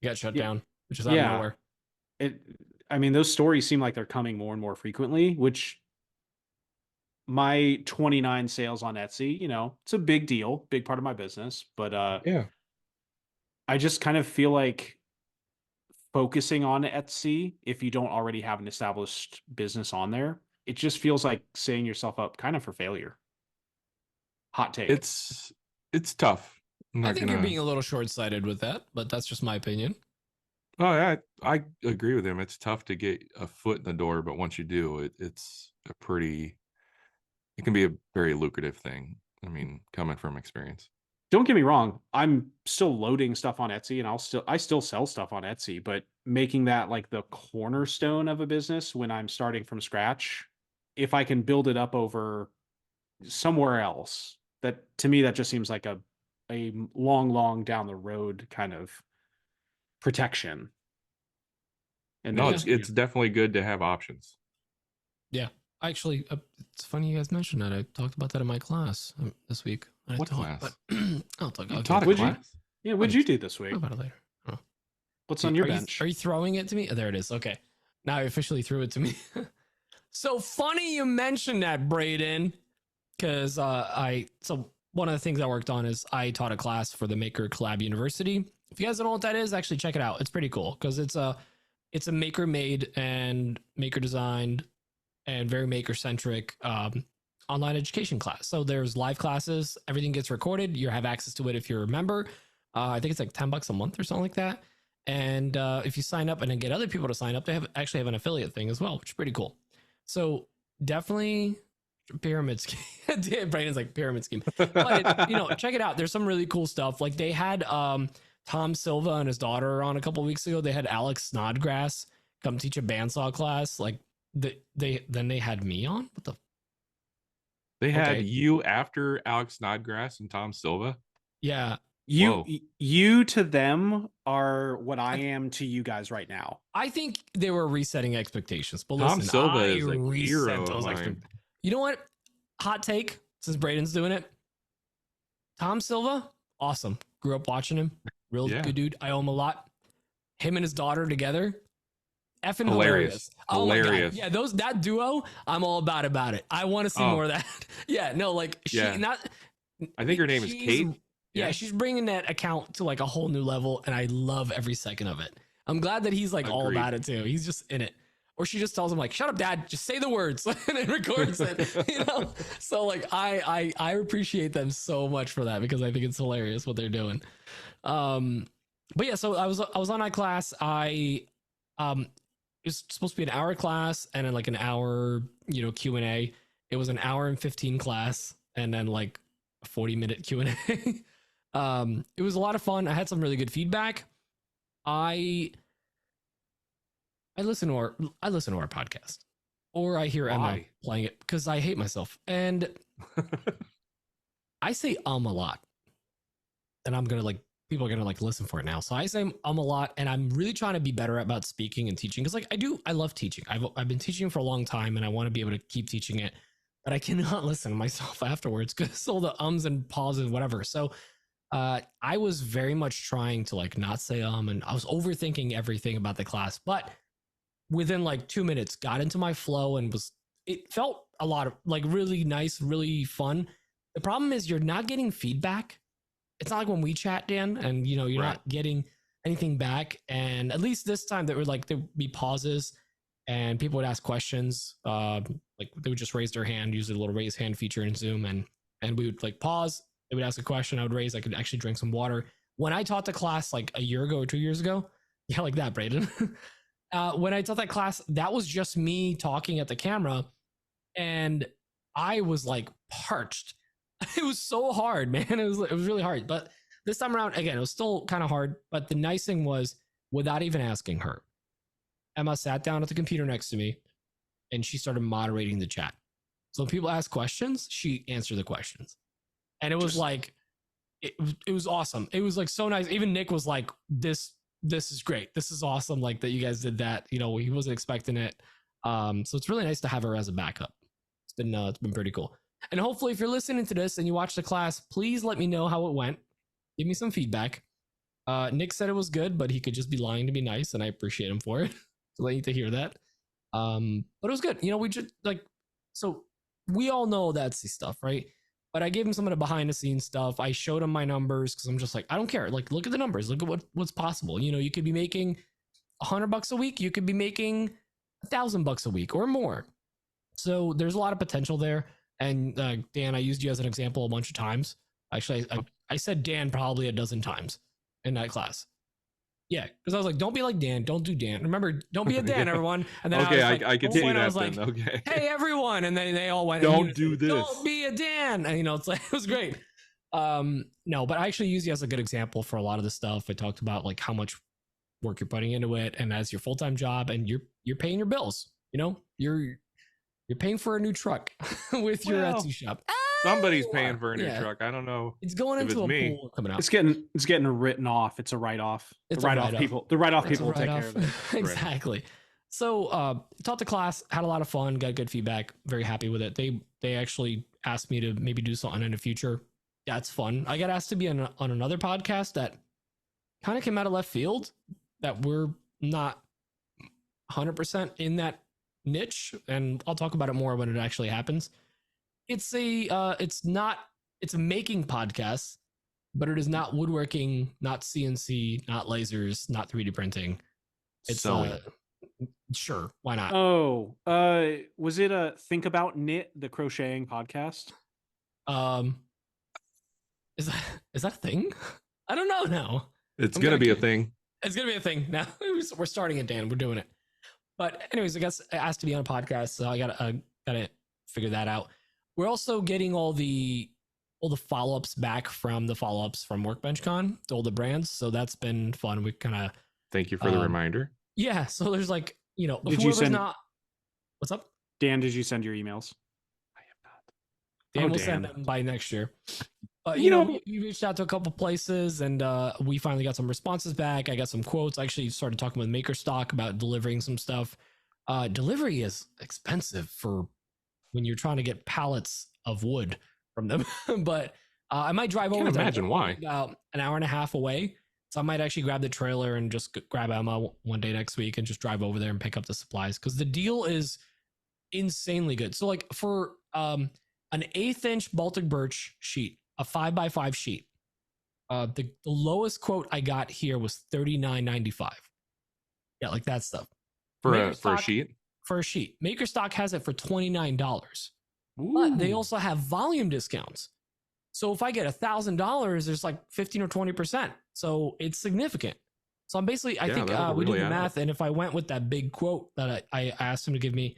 got shut Yeah. down, which is out of nowhere. I mean, those stories seem like they're coming more and more frequently, which my 29 sales on Etsy, it's a big deal, big part of my business. But yeah. I just kind of feel like focusing on Etsy, if you don't already have an established business on there, it just feels like setting yourself up kind of for failure. Hot take. It's tough. I think you're being a little short-sighted with that, but that's just my opinion. Oh, yeah, I agree with him. It's tough to get a foot in the door, but once you do, it can be a very lucrative thing. I mean, coming from experience. Don't get me wrong, I'm still loading stuff on Etsy and I still sell stuff on Etsy, but making that like the cornerstone of a business when I'm starting from scratch, if I can build it up over somewhere else, that to me that just seems like a long down the road kind of protection. And No, then it's definitely good to have options. Yeah. Actually, it's funny you guys mentioned that. I talked about that in my class this week. What class? But I'll talk. You I'll taught a get- class? what'd you do this week? Talk about it later. Oh. What's on your Are you- bench? are you throwing it to me? Oh, there it is. Okay. Now I officially threw it to me. So funny you mentioned that, Braden, because so one of the things I worked on is I taught a class for the Maker Collab University. If you guys don't know what that is, actually check it out. It's pretty cool because it's a maker made and maker designed and very maker centric online education class. So there's live classes, everything gets recorded. You have access to it if you're a member. I think it's like $10 a month or something like that. And if you sign up and then get other people to sign up, they actually have an affiliate thing as well, which is pretty cool. So definitely pyramid scheme. Brandon's like pyramid scheme. But check it out. There's some really cool stuff. Like they had Tom Silva and his daughter on a couple weeks ago. They had Alex Snodgrass come teach a bandsaw class. Like they had me on. What the? They had you after Alex Snodgrass and Tom Silva. Yeah. You to them are what I am to you guys right now. I think they were resetting expectations. But Tom listen, Silva I is a hero reset of those mine. expectations. You know what? Hot take, since Braden's doing it. Tom Silva, awesome. Grew up watching him. Real good dude. I owe him a lot. Him and his daughter together. Effing hilarious. Oh my God. Yeah, that duo, I'm all about it. I want to see more of that. Yeah, no, like I think her name is Kate. Yeah, she's bringing that account to like a whole new level, and I love every second of it. I'm glad that he's like all about it too. He's just in it. Or she just tells him like, "Shut up, Dad. Just say the words," and it records it. So like, I appreciate them so much for that because I think it's hilarious what they're doing. But yeah, so I was on that class. It was supposed to be an hour class and then like an hour, Q&A. It was an hour and 15 class and then like a 40-minute Q&A. It was a lot of fun. I had some really good feedback. I listen to our podcast, or I hear Emma playing it because I hate myself, and I say a lot, and people are gonna listen for it now. So I say a lot, and I'm really trying to be better about speaking and teaching because I love teaching. I've been teaching for a long time, and I want to be able to keep teaching it, but I cannot listen to myself afterwards because all the ums and pauses, whatever. So I was very much trying to not say and I was overthinking everything about the class, but within 2 minutes got into my flow and it felt a lot of really nice, really fun. The problem is you're not getting feedback. It's not like when we chat, Dan, and you're not getting anything back. And at least this time there would be pauses and people would ask questions. They would just raise their hand, use the little raise hand feature in Zoom, and we would pause. They would ask a question, I would raise, I could actually drink some water. When I taught the class a year ago or 2 years ago, yeah, like that, Braden. When I taught that class, that was just me talking at the camera. And I was like parched. It was so hard, man. It was really hard. But this time around, again, it was still kind of hard. But the nice thing was, without even asking her, Emma sat down at the computer next to me and she started moderating the chat. So when people ask questions, she answered the questions. And it was like, it was awesome. It was like so nice. Even Nick was like, this is great. This is awesome. Like that you guys did that. You know, he wasn't expecting it. So it's really nice to have her as a backup. It's been pretty cool. And hopefully if you're listening to this and you watch the class, please let me know how it went. Give me some feedback. Nick said it was good, but he could just be lying to be nice, and I appreciate him for it. So I need to hear that. But it was good. You know, we just like, so we all know that's the stuff, right? But I gave him some of the behind the scenes stuff. I showed him my numbers because I'm just like, I don't care. Like, look at the numbers. Look at what's possible. You know, you could be making $100 a week. You could be making $1,000 a week or more. So there's a lot of potential there. And Dan, I used you as an example a bunch of times. Actually, I said Dan probably a dozen times in that class. Yeah, because I was like, don't be like Dan. Don't do Dan. Remember, don't be a Dan, everyone. And then okay, I can see that. I was like, then. Okay. hey, everyone. And then they all went, don't do this. Don't be a Dan. And, you know, it's like, it was great. No, but I actually use you as a good example for a lot of the stuff. I talked about like how much work you're putting into it and as your full-time job, and you're paying your bills. You know, you're paying for a new truck with your Etsy shop. Somebody's paying for a new truck. I don't know. It's going into a pool coming out. It's getting written off. It's a write-off. It's the write-off people. The write-off people will take care of it. Exactly. So taught the class, had a lot of fun, got good feedback. Very happy with it. They actually asked me to maybe do something in the future. That's fun. I got asked to be on another podcast that kind of came out of left field, that we're not 100% in that niche, and I'll talk about it more when it actually happens. It's a making podcast, but it is not woodworking, not CNC, not lasers, not 3D printing. It's sewing. Sure, why not? Oh, was it a Think About Knit, the crocheting podcast? Is that a thing? I don't know now. It's gonna be a thing. It's gonna be a thing now. We're starting it, Dan. We're doing it. But anyways, I guess it has to be on a podcast, so I gotta figure that out. We're also getting all the follow-ups back from the follow-ups from WorkbenchCon to all the brands, so that's been fun. We kind of thank you for the reminder. Yeah, so there's like, you know, did you send? What's up, Dan? Did you send your emails? I have not. Dan will send them by next year. But you know, we reached out to a couple places, and we finally got some responses back. I got some quotes. I actually started talking with MakerStock about delivering some stuff. Delivery is expensive for when you're trying to get pallets of wood from them. But I might drive over. I can't imagine why. About an hour and a half away. So I might actually grab the trailer and just grab Emma one day next week and just drive over there and pick up the supplies, because the deal is insanely good. So like for an 1/8 inch Baltic birch sheet, a 5x5 sheet, the lowest quote I got here was $39.95. Yeah, like that stuff. For a sheet? For a sheet. MakerStock has it for $29. But they also have volume discounts. So if I get $1,000, there's like 15 or 20%. So it's significant. So I'm basically, I think we did the math. And if I went with that big quote that I asked him to give me,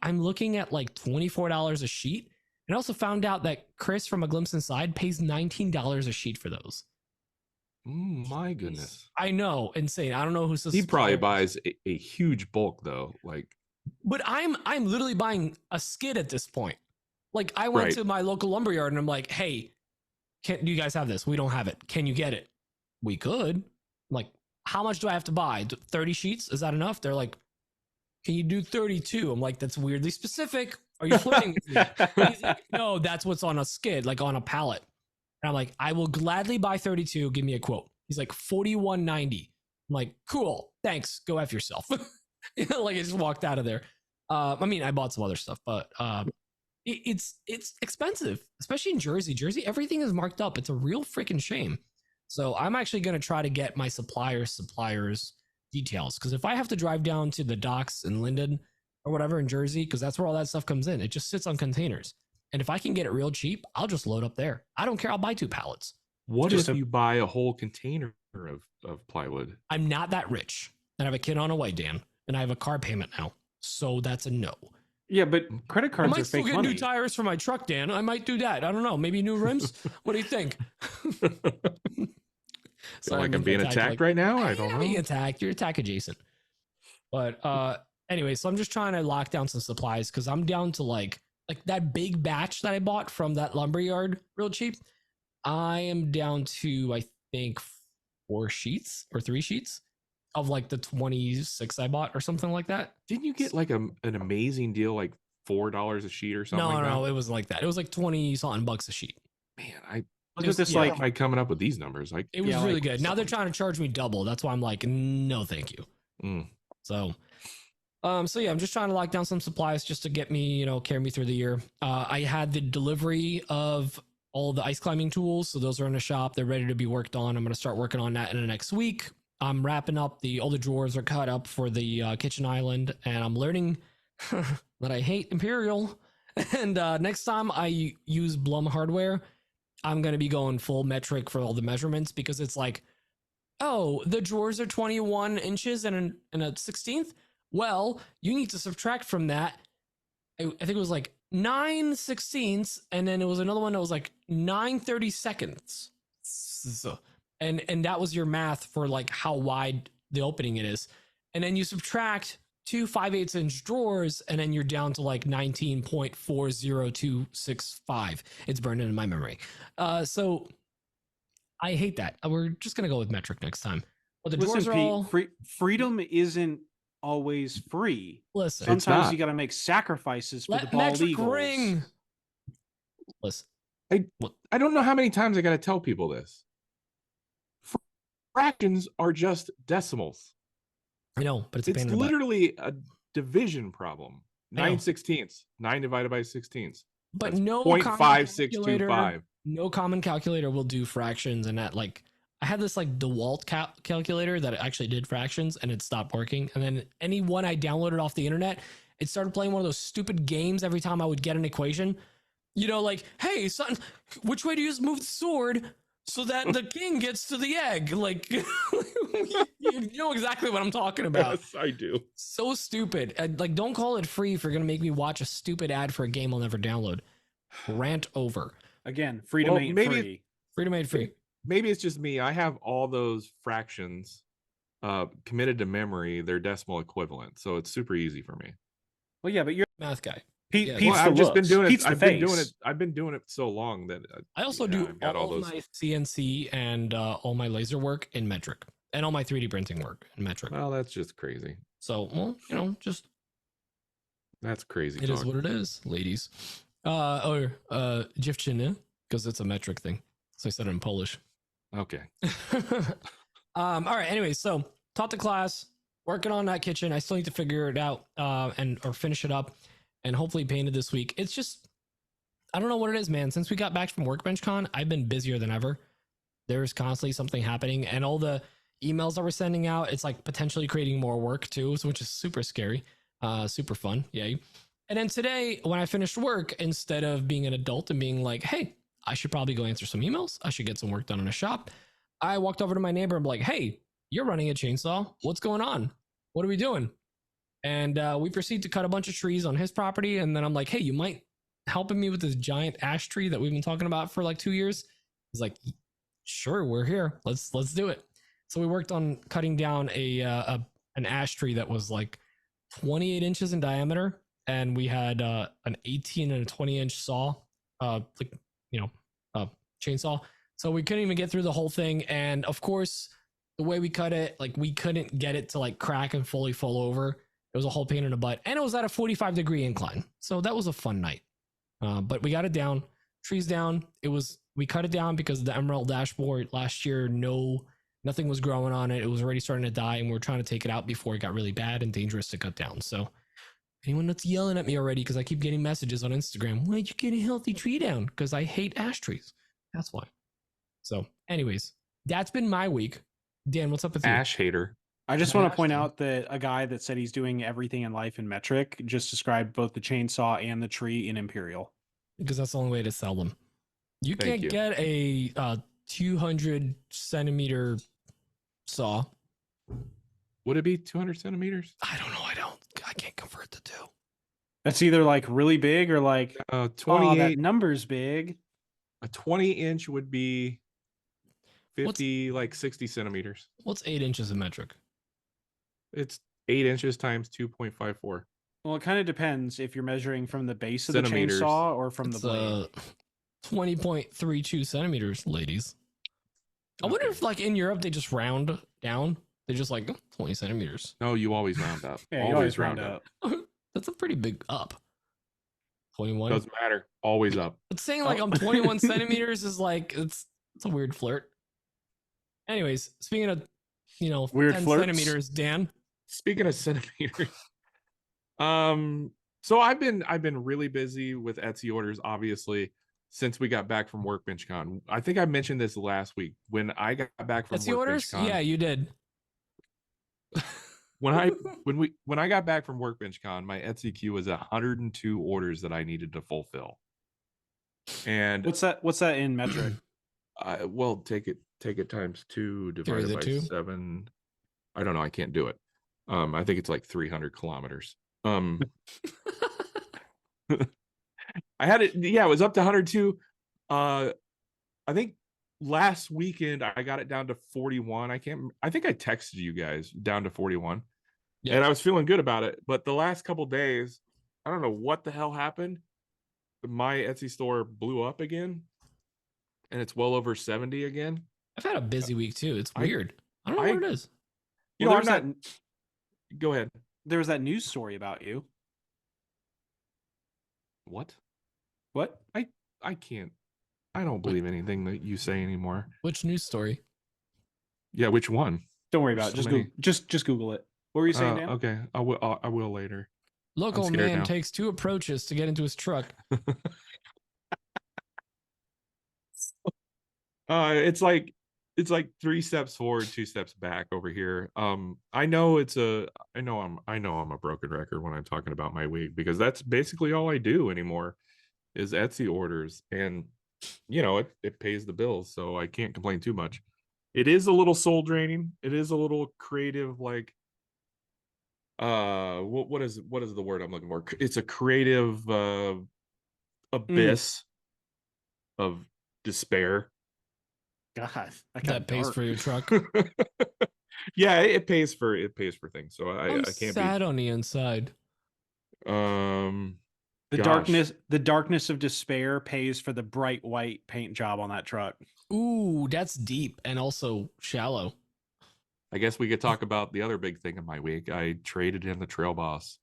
I'm looking at like $24 a sheet. And I also found out that Chris from A Glimpse Inside pays $19 a sheet for those. My goodness. I know, insane. I don't know who's. He probably buys a huge bulk though, like. But I'm literally buying a skid at this point. Like I went to my local lumberyard and I'm like, hey, do you guys have this? We don't have it. Can you get it? We could. I'm like, how much do I have to buy? 30 sheets? Is that enough? They're like, can you do 32? I'm like, that's weirdly specific. Are you flirting with me? He's like, no, that's what's on a skid, like on a pallet. And I'm like, I will gladly buy 32. Give me a quote. He's like, $41.90. I'm like, cool. Thanks. Go F yourself. You know, like I just walked out of there. I mean, I bought some other stuff, but it's expensive, especially in Jersey. Jersey, everything is marked up. It's a real freaking shame. So I'm actually going to try to get my suppliers details, because if I have to drive down to the docks in Linden or whatever in Jersey, because that's where all that stuff comes in, it just sits on containers. And if I can get it real cheap, I'll just load up there. I don't care. I'll buy 2 pallets. What if you buy a whole container of plywood? I'm not that rich. And I have a kid on a way, Dan, and I have a car payment now. So that's a no. Yeah, but credit I cards might are still fake get money. new tires for my truck, Dan. I might do that. I don't know. Maybe new rims. What do you think? Feel like I'm being attacked right now. I don't You're not being know. attacked. You're attack adjacent. But anyway, so I'm just trying to lock down some supplies because I'm down to like that big batch that I bought from that lumberyard real cheap. I am down to I think 4 sheets or 3 sheets of like the 26 I bought or something like that. Didn't you get like an amazing deal, like $4 a sheet or something No, like no, that? it wasn't like that. It was like 20 something bucks a sheet. Man, I Look at this, yeah. why like am I coming up with these numbers? Like, It was Yeah, really like good. Now they're something. trying to charge me double. That's why I'm like, no, thank you. Mm. So, so yeah, I'm just trying to lock down some supplies just to get me, carry me through the year. I had the delivery of all the ice climbing tools, so those are in the shop. They're ready to be worked on. I'm going to start working on that in the next week. I'm wrapping up all the drawers are cut up for the kitchen island, and I'm learning that I hate Imperial. And next time I use Blum hardware, I'm going to be going full metric for all the measurements because it's like, oh, the drawers are 21 inches and a 16th. Well, you need to subtract from that. I think it was like 9/16, and then it was another one that was like 9/32. So, and that was your math for like how wide the opening it is. And then you subtract 2 5/8 inch drawers, and then you're down to like 19.40265. It's burned into my memory. So I hate that. We're just gonna go with metric next time. But the drawers listen, are Pete, all freedom isn't always free. listen. It's Sometimes not. you got to make sacrifices for the Let bald metric eagles. ring. Listen, I don't know how many times I got to tell people this. Fractions are just decimals. I know, but it's a pain It's in the butt. literally a division problem. I know. 9/16, 9 divided by 16. But That's no common calculator, 0.5625. no common calculator will do fractions. And that, like, I had this like DeWalt calculator that actually did fractions, and it stopped working. And then any one I downloaded off the internet, it started playing one of those stupid games every time I would get an equation. Like, hey, son, which way do you move the sword so that the king gets to the egg? Like, you know exactly what I'm talking about. Yes, I do. So stupid. Like, don't call it free if you're gonna make me watch a stupid ad for a game I'll never download. Rant over. Again, freedom Well, ain't maybe- free. Freedom made free. Maybe it's just me. I have all those fractions committed to memory, their decimal equivalent. So it's super easy for me. Well, yeah, but you're Math guy. Pete. Yeah. Pete's Well, the I've just been looks. doing it. Pete's the I've been doing face. it. I've been doing it so long that I also yeah, do I've got all all those. my CNC and all my laser work in metric, and all my 3D printing work in metric. Well, that's just crazy. So, just That's crazy. it is what it is, ladies. Or dziewczyny, because it's a metric thing. So I said it in Polish. Okay. All right. Anyways, so taught the class, working on that kitchen. I still need to figure it out or finish it up, and hopefully paint it this week. It's just, I don't know what it is, man. Since we got back from Workbench Con, I've been busier than ever. There's constantly something happening, and all the emails that we're sending out, it's like potentially creating more work too, which is super scary, super fun. Yay. And then today, when I finished work, instead of being an adult and being like, hey, I should probably go answer some emails, I should get some work done in a shop, I walked over to my neighbor and be like, hey, you're running a chainsaw. What's going on? What are we doing? And we proceed to cut a bunch of trees on his property. And then I'm like, hey, you might helping me with this giant ash tree that we've been talking about for like 2 years? He's like, sure, we're here. Let's do it. So we worked on cutting down an ash tree that was like 28 inches in diameter, and we had an 18 and a 20 inch saw, chainsaw. So we couldn't even get through the whole thing. And of course, the way we cut it, like we couldn't get it to like crack and fully fall over. It was a whole pain in the butt, and it was at a 45-degree incline. So that was a fun night. But we got it down. Trees down. We cut it down because the emerald dashboard last year, nothing was growing on it. It was already starting to die, and we were trying to take it out before it got really bad and dangerous to cut down. So anyone that's yelling at me already, because I keep getting messages on Instagram, why'd you get a healthy tree down? Because I hate ash trees. That's why. So anyways, that's been my week. Dan, what's up with you? Ash hater. I just want to point Ashton. out that a guy that said he's doing everything in life in metric just described both the chainsaw and the tree in imperial. Because that's the only way to sell them. You Thank can't you. get a 200 centimeter saw. Would it be 200 centimeters? I don't know. I can't convert the two. That's either like really big or like, oh, that 28. number's big. A 20-inch would be What's 50, like 60 centimeters. what's 8 inches of metric? It's 8 inches times 2.54 Well, it kind of depends if you're measuring from the base of the centimeters. chainsaw or from It's the blade. 20.32 centimeters, ladies. I wonder if like in Europe they just round down. They just like 20 centimeters. No, you always round up. Yeah, you always round up. That's a pretty big up. 21. Doesn't matter. Always up. But saying like I'm 21 centimeters is like it's a weird flirt. Anyways, speaking of Weird 10 flirts? centimeters, Dan. Speaking of centimeters, so I've been really busy with Etsy orders, obviously, since we got back from Workbench Con. I think I mentioned this last week when I got back from Etsy Workbench orders? Con. Yeah, you did. When I got back from Workbench Con, my Etsy queue was 102 orders that I needed to fulfill. And What's that in metric? well, take it times 2 divided by 2? 7. I don't know. I can't do it. I think it's like 300 kilometers. I had it. Yeah, it was up to 102. I think last weekend I got it down to 41. I think I texted you guys down to 41. Yeah. And I was feeling good about it. But the last couple days, I don't know what the hell happened. My Etsy store blew up again. And it's well over 70 again. I've had a busy week too. It's weird. I don't know what it is. You Well, know, I'm not. Go ahead. There was that news story about you. What? What? I can't. I don't believe anything that you say anymore. Which news story? Yeah, which one? Don't worry about it. So Just many. just Google it. What were you saying, Dan? Okay, I will later. Local scared man now. takes 2 approaches to get into his truck. It's like 3 steps forward, 2 steps back over here. I know I'm a broken record when I'm talking about my week, because that's basically all I do anymore is Etsy orders, and it pays the bills, so I can't complain too much. It is a little soul draining. It is a little creative, like what is the word I'm looking for? It's a creative abyss of despair. God, That pays for your truck. Yeah, it pays for things, so I I'm can't sad on the inside. be the darkness of despair pays for the bright white paint job on that truck. Ooh, that's deep and also shallow. I guess we could talk about the other big thing of my week. I traded in the Trail Boss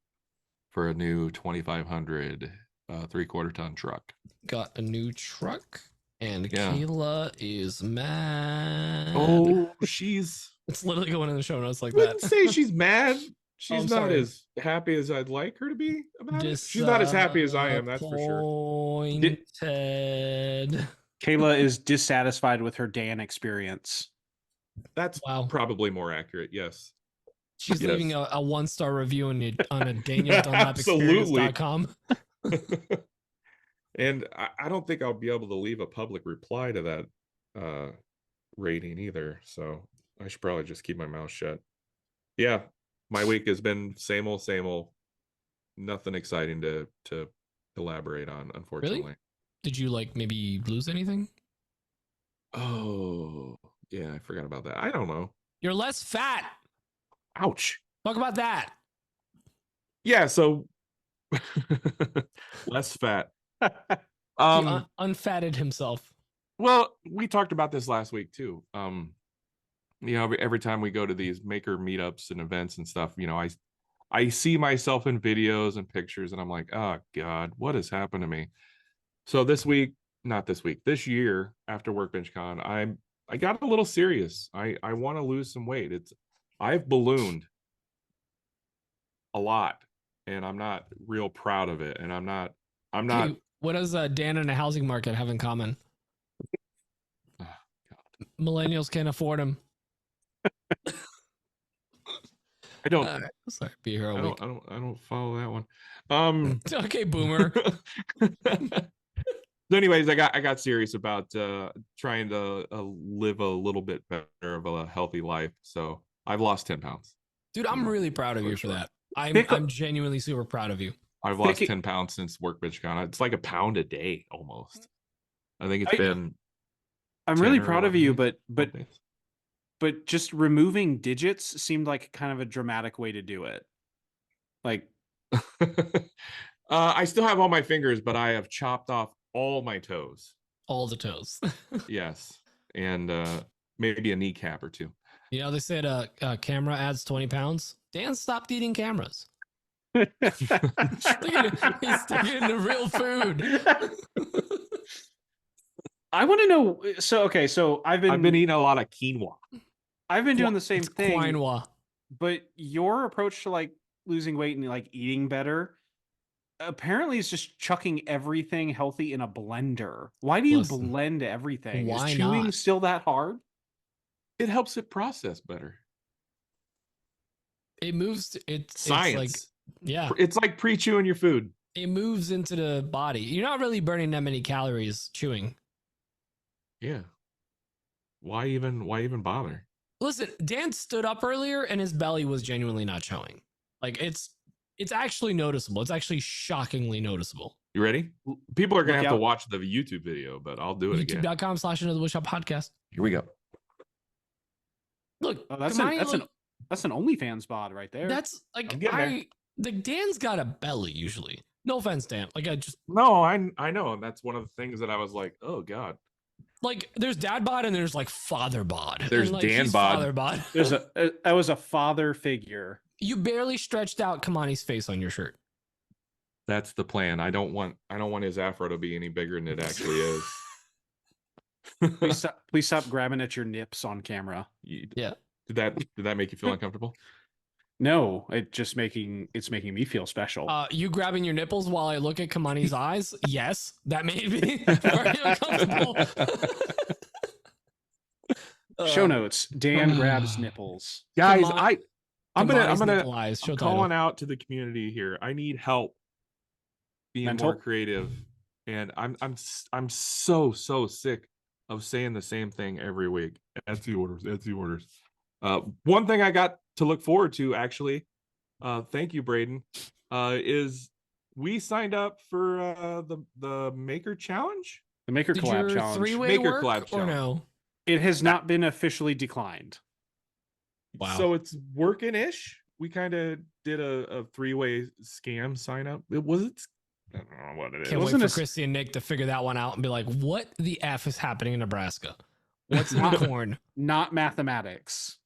for a new 2500 3/4 ton truck. Got a new truck, and Yeah. Kayla is mad. Oh, she's It's literally going in the show notes like I wouldn't that. say she's mad. She's I'm not sorry. as happy as I'd like her to be about it. She's not as happy as I am, that's for sure. Disappointed. Kayla is dissatisfied with her Dan experience. That's Wow. probably more accurate, yes. She's Yes. leaving a 1-star review on a Absolutely. DanielDunlapExperience.com. And I don't think I'll be able to leave a public reply to that rating either. So I should probably just keep my mouth shut. Yeah, my week has been same old, same old. Nothing exciting to elaborate on, unfortunately. Did you like maybe lose anything? Oh, yeah, I forgot about that. I don't know. You're less fat. Ouch. Talk about that. Yeah, so less fat. He unfatted himself. Well, we talked about this last week too. Every time we go to these maker meetups and events and stuff, I see myself in videos and pictures, and I'm like, oh God, what has happened to me? So this year after Workbench Con, I got a little serious. I want to lose some weight. I've ballooned a lot, and I'm not real proud of it. And I'm not. Hey, what does Dan and the housing market have in common? Oh, God. Millennials can't afford them. I don't. Sorry, be here all I week. don't follow that one. Okay, boomer. So anyways, I got serious about trying to live a little bit better of a healthy life. So I've lost 10 pounds. Dude, I'm really proud of you for that. I'm genuinely super proud of you. I've lost 10 pounds since workbench count. It's like a pound a day almost. I think it's been. I'm 10 really or proud of 11 you, days. but just removing digits seemed like kind of a dramatic way to do it. Like, I still have all my fingers, but I have chopped off all my toes. All the toes. Yes, and maybe a kneecap or two. You know, they said a camera adds 20 pounds. Dan stopped eating cameras. He's sticking to real food. I want to know. So I've been eating a lot of quinoa. I've been doing the same thing. Quinoa. But your approach to like losing weight and like eating better apparently is just chucking everything healthy in a blender. Why do you blend everything? Why is chewing not? still that hard? It helps it process better. It moves. It's science. It's like pre-chewing your food. It moves into the body. You're not really burning that many calories chewing. Yeah. Why even bother? Listen, Dan stood up earlier and his belly was genuinely not showing. Like it's actually noticeable. It's actually shockingly noticeable. You ready? People are gonna have to watch the YouTube video, but I'll do it again. YouTube.com/Into the Woodshop podcast. Here we go. Look, that's an OnlyFans bod right there. That's like Dan's got a belly usually. No offense, Dan. Like I know, and that's one of the things that I was like, oh god. Like there's dad bod and there's like father bod. There's like, Dan bod. Father bod. That was a father figure. You barely stretched out Kamani's face on your shirt. That's the plan. I don't want his afro to be any bigger than it actually is. Please stop grabbing at your nips on camera. Yeah. Did that make you feel uncomfortable? No, it's making me feel special. You grabbing your nipples while I look at Kamani's eyes? Yes, that made me very uncomfortable. Show notes. Dan grabs nipples. Guys, I'm calling title. out to the community here. I need help being more creative, and I'm so sick of saying the same thing every week. Etsy orders. One thing I got to look forward to, actually, thank you, Braden, is we signed up for the Maker Challenge. The Maker Collab Challenge. Maker Collab Challenge. Or no? It has not been officially declined. Wow. So it's working-ish. We kind of did a three-way scam sign up. I don't know what it is. Can't wait for Christy and Nick to figure that one out and be like, what the F is happening in Nebraska? What's in the corn? Not mathematics.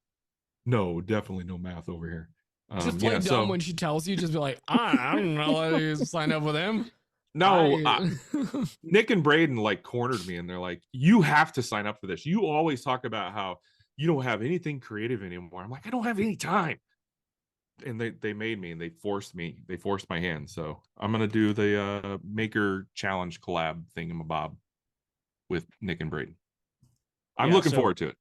No, definitely no math over here. Just play dumb when she tells you. Just be like, I don't know why you signed up with him. No, Nick and Braden like cornered me, and they're like, "You have to sign up for this. You always talk about how you don't have anything creative anymore." I'm like, "I don't have any time," and they made me, and they forced my hand. So I'm gonna do the Maker Challenge collab thingamabob with Nick and Braden. I'm looking forward to it.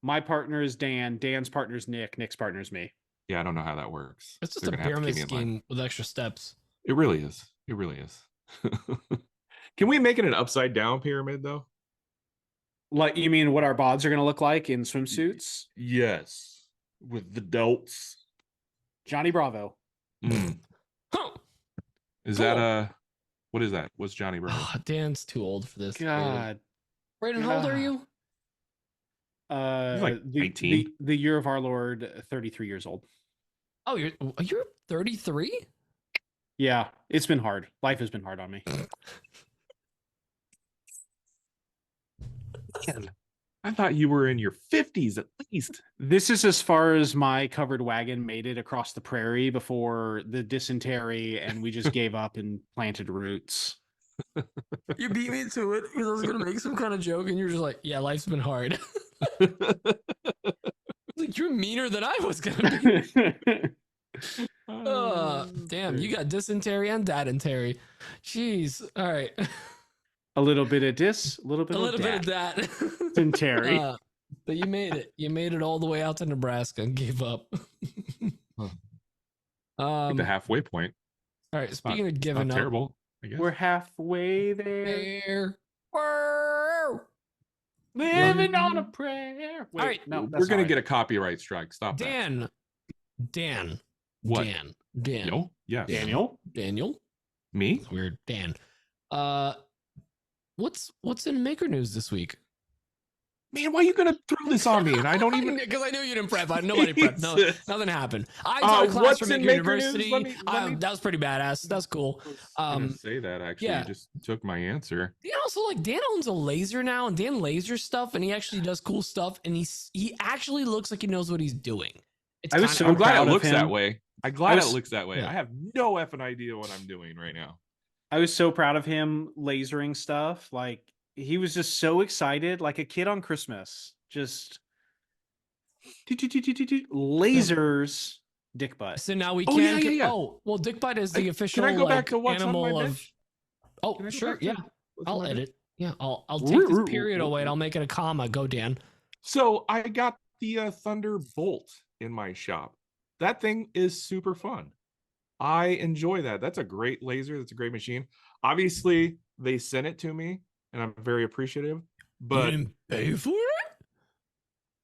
My partner is Dan. Dan's partner is Nick. Nick's partner is me. Yeah, I don't know how that works. It's just a pyramid scheme with extra steps. It really is. It really is. Can we make it an upside down pyramid though? Like, you mean what our bods are going to look like in swimsuits? Yes, with the delts. Johnny Bravo. Is that what is that? What's Johnny Bravo? Oh, Dan's too old for this. God. Braden, how old are you? He's like 18. The year of our Lord, 33 years old. Oh, you're 33? Yeah, it's been hard. Life has been hard on me. Man, I thought you were in your 50s at least. This is as far as my covered wagon made it across the prairie before the dysentery, and we just gave up and planted roots. You beat me to it because I was going to make some kind of joke, and you're just like, yeah, life's been hard. Like, you're meaner than I was going to be. Damn, you got dysentery and dadentery. Jeez. All right. A little bit of dis, a little bit of that. Dysentery. But you made it. You made it all the way out to Nebraska and gave up. The halfway point. All right. Speaking of giving up, terrible. I guess We're halfway there. Living on a prayer. Wait, all right. no, we're gonna get a copyright strike. Stop Dan. What? Dan. Daniel? Yeah. Daniel. Daniel. Me? It's weird. Dan. What's in maker news this week? Man, why are you gonna throw this on me? And I don't even because I knew you didn't prep. Nobody prepped. No, Jesus. nothing happened. I taught a class What's from in Maker Maker News? University. Let me That was pretty badass. That's cool. I was gonna say that actually. yeah. You just took my answer. Dan also like Dan owns a laser now, and Dan lasers stuff, and he actually does cool stuff, and he actually looks like he knows what he's doing. It's I was kinda- so I'm glad proud it of looks that him. way. I'm glad was- it looks that way. yeah. I have no effing idea what I'm doing right now. I was so proud of him lasering stuff. Like he was just so excited, like a kid on Christmas. Just lasers dick butt. So now we Oh, can. yeah. Oh, well, Dick Bite is the official. Can I go like, back to what's on my animal of? bench? Oh, Can I go sure. back to Yeah, what's on I'll my bench? edit. Yeah, I'll take this period away and I'll make it a comma. Go, Dan. So I got the Thunderbolt in my shop. That thing is super fun. I enjoy that. That's a great laser. That's a great machine. Obviously, they sent it to me, and I'm very appreciative. But you didn't pay for it.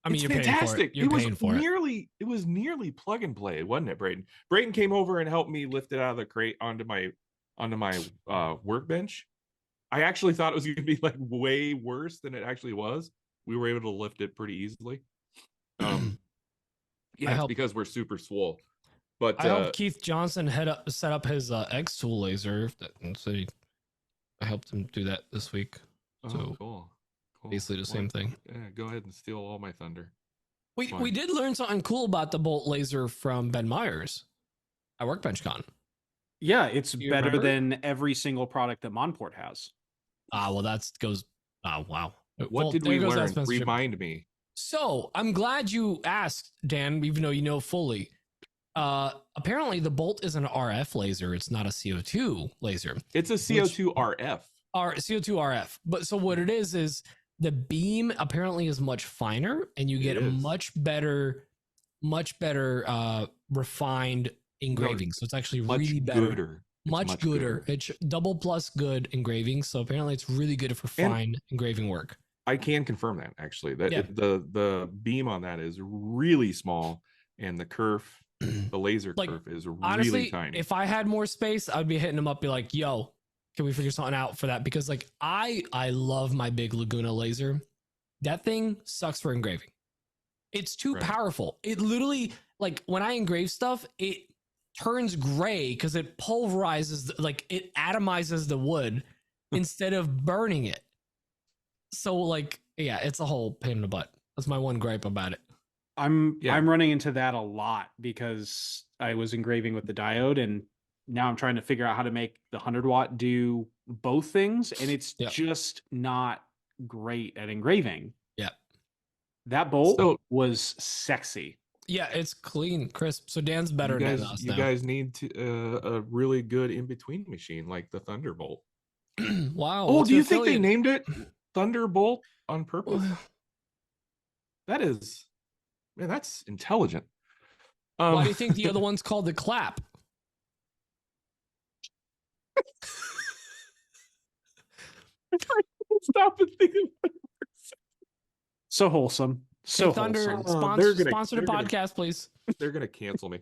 I mean, it's you're fantastic. paying for it. You're paying for it. It was nearly plug and play, wasn't it, Braden? Braden came over and helped me lift it out of the crate onto my workbench. I actually thought it was going to be like way worse than it actually was. We were able to lift it pretty easily. Yeah, it's because we're super swole. But I helped Keith Johnson set up his X tool laser. So I helped him do that this week. So cool. Basically the same thing. Yeah, go ahead and steal all my thunder. We did learn something cool about the Bolt laser from Ben Myers at Workbench Con. Yeah, it's You better remember? than every single product that Monport has. Well, that goes. Oh, wow. What did we learn? Remind me. So I'm glad you asked, Dan, even though you know fully. Apparently the Bolt is an RF laser. It's not a CO2 laser. It's a CO2 RF. CO2 RF. But so what it is the beam apparently is much finer and you get a much better refined engraving. So it's actually really better. Much gooder. It's double plus good engraving. So apparently it's really good for fine engraving work. I can confirm that actually. That the beam on that is really small and the kerf, the laser kerf is really honestly, tiny. If I had more space, I'd be hitting them up, be like, yo, can we figure something out for that? Because like I love my big Laguna laser. That thing sucks for engraving. It's too powerful. It literally, like when I engrave stuff, it turns gray because it pulverizes, like it atomizes the wood instead of burning it. So like, yeah, it's a whole pain in the butt. That's my one gripe about it. I'm running into that a lot because I was engraving with the diode and now I'm trying to figure out how to make the 100-watt do both things, and it's just not great at engraving. Yeah. That bolt was sexy. Yeah, it's clean, crisp. So Dan's better than us now. You guys need a really good in-between machine like the Thunderbolt. Wow. Oh, do you think they named it Thunderbolt on purpose? That's intelligent. Why do you think the other one's called the Clap? Stop and think about it. So wholesome. So hey, Thunder, wholesome. sponsor the podcast, please. They're gonna cancel me.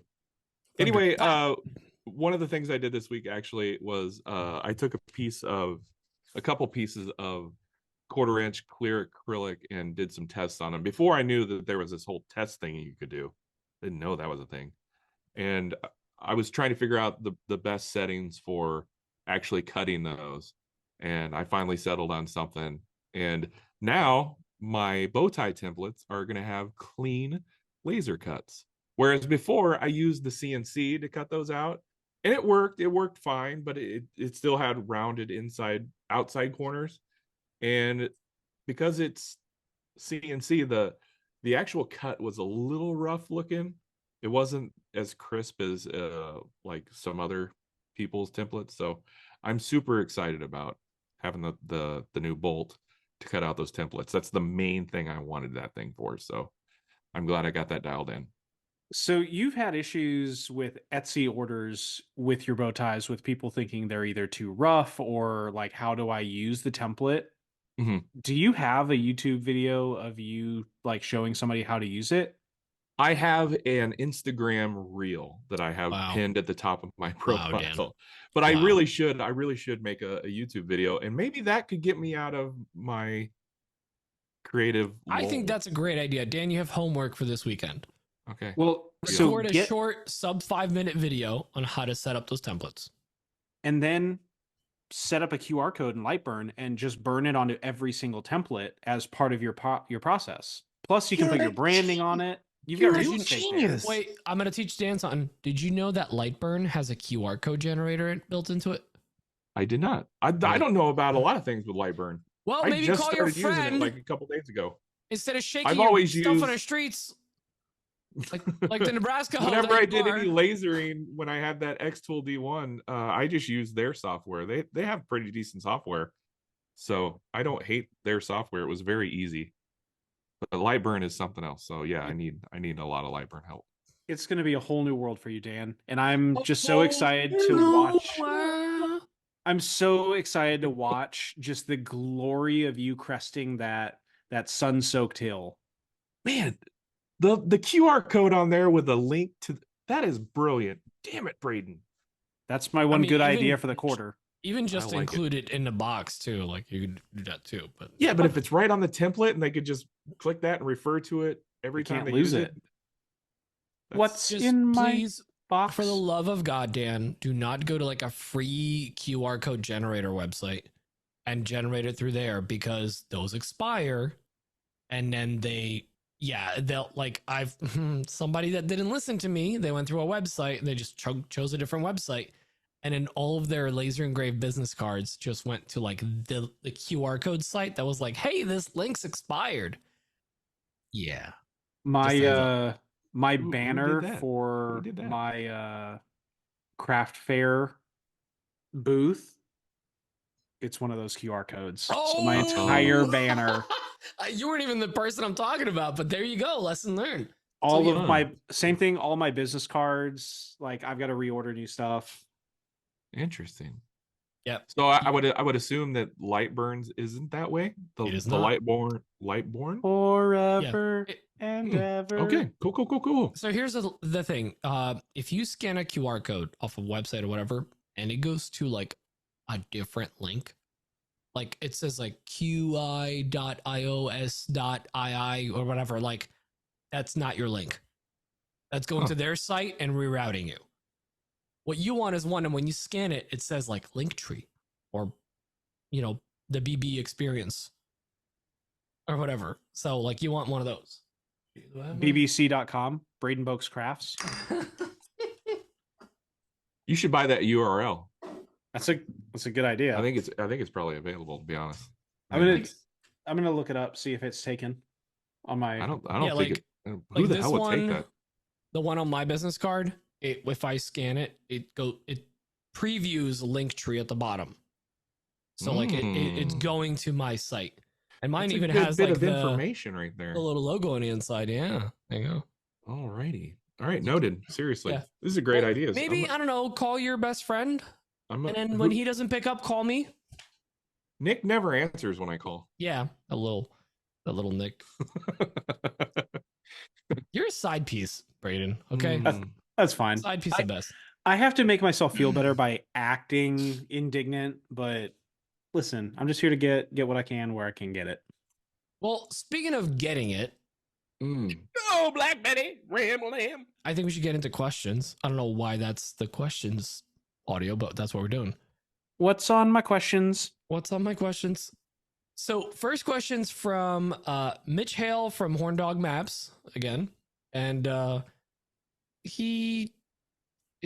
Anyway, one of the things I did this week actually was I took a couple pieces of 1/4-inch clear acrylic and did some tests on them before I knew that there was this whole test thing you could do. Didn't know that was a thing. And I was trying to figure out the best settings for actually cutting those. And I finally settled on something. And now my bow tie templates are going to have clean laser cuts. Whereas before I used the CNC to cut those out. And it worked fine, but it still had rounded outside corners. And because it's CNC, the actual cut was a little rough looking. It wasn't as crisp as like some other people's templates. So I'm super excited about having the new bolt to cut out those templates. That's the main thing I wanted that thing for. So I'm glad I got that dialed in. So you've had issues with Etsy orders with your bow ties with people thinking they're either too rough or like, how do I use the template? Mm-hmm. Do you have a YouTube video of you like showing somebody how to use it? I have an Instagram reel that I have Wow. pinned at the top of my Wow, profile. Dan. But I Wow. really should make a YouTube video, and maybe that could get me out of my creative I think lull. that's a great idea. Dan, you have homework for this weekend. Okay. Well, so Record a get short sub 5-minute video on how to set up those templates. and then set up a QR code in Lightburn and just burn it onto every single template as part of your process. Plus, you can put your branding on it. You've got real estate there. Wait, I'm going to teach Dan something. Did you know that Lightburn has a QR code generator built into it? I did not. I don't know about a lot of things with Lightburn. Well, I maybe just call your started using it friend like a couple days ago. instead of shaking I've your always stuff on used- the streets. Like the Nebraska hole Whenever that I you did are. any lasering, when I had that X-Tool D1, I just used their software. They have pretty decent software, so I don't hate their software. It was very easy. But Lightburn is something else. So yeah, I need a lot of Lightburn help. It's going to be a whole new world for you, Dan. And I'm just so excited to watch. I'm so excited to watch just the glory of you cresting that sun-soaked hill. Man, the QR code on there with a link to that is brilliant. Damn it, Braden. That's my one mean, good even- idea for the quarter. Even just like it. include it in the box too. Like you could do that too. But Yeah, but if it's right on the template and they could just click that and refer to it every You time can't they lose use it. it. What's just in my please, box? for the love of God, Dan, do not go to like a free QR code generator website and generate it through there, because those expire. And then they'll like, I've somebody that didn't listen to me. They went through a website and they just chose a different website. And then all of their laser engraved business cards just went to like the QR code site that was like, hey, this link's expired. Yeah. my Just heads my Who did banner that? for Who did that? my craft fair booth, it's one of those QR codes. So my entire banner, You weren't even the person I'm talking about, but there you go. Lesson learned. all yeah. of my same thing, all my business cards, like I've got to reorder new stuff. Interesting. Yep. So I would assume that Lightburns isn't that way. It is the not. Lightborn. Forever It- and ever. Okay, cool. So here's the thing. If you scan a QR code off a website or whatever, and it goes to like a different link, like it says like qi.ios.ii or whatever, like that's not your link. That's going to their site and rerouting you. What you want is one, and when you scan it, it says like Linktree or, the BB experience or whatever. So like you want one of those. BBC.com, Braden Boex Crafts. You should buy that URL. That's a good idea. I think it's probably available, to be honest. I'm gonna look it up, see if it's taken on my. I don't Yeah, think like- who like the this hell would take one- that? The one on my business card, if I scan it, it previews Linktree at the bottom. So like it's going to my site, and mine That's a even good has bit like of the information right there. little logo on the inside. Yeah, there you go. Alrighty. All right, noted. Seriously, Yeah. this is a great Well, idea. Maybe I don't know. Call your best friend, and then when he doesn't pick up, call me. Nick never answers when I call. Yeah, a little Nick. You're a side piece, Braden. Okay, That's fine. side piece the best. I have to make myself feel better by acting indignant, but listen, I'm just here to get what I can where I can get it. Well, speaking of getting it, Oh, Black Betty, ram lamb. I think we should get into questions. I don't know why that's the questions audio, but that's what we're doing. What's on my questions? What's on my questions? So first question's from Mitch Hale from Horn Dog Maps again. And he's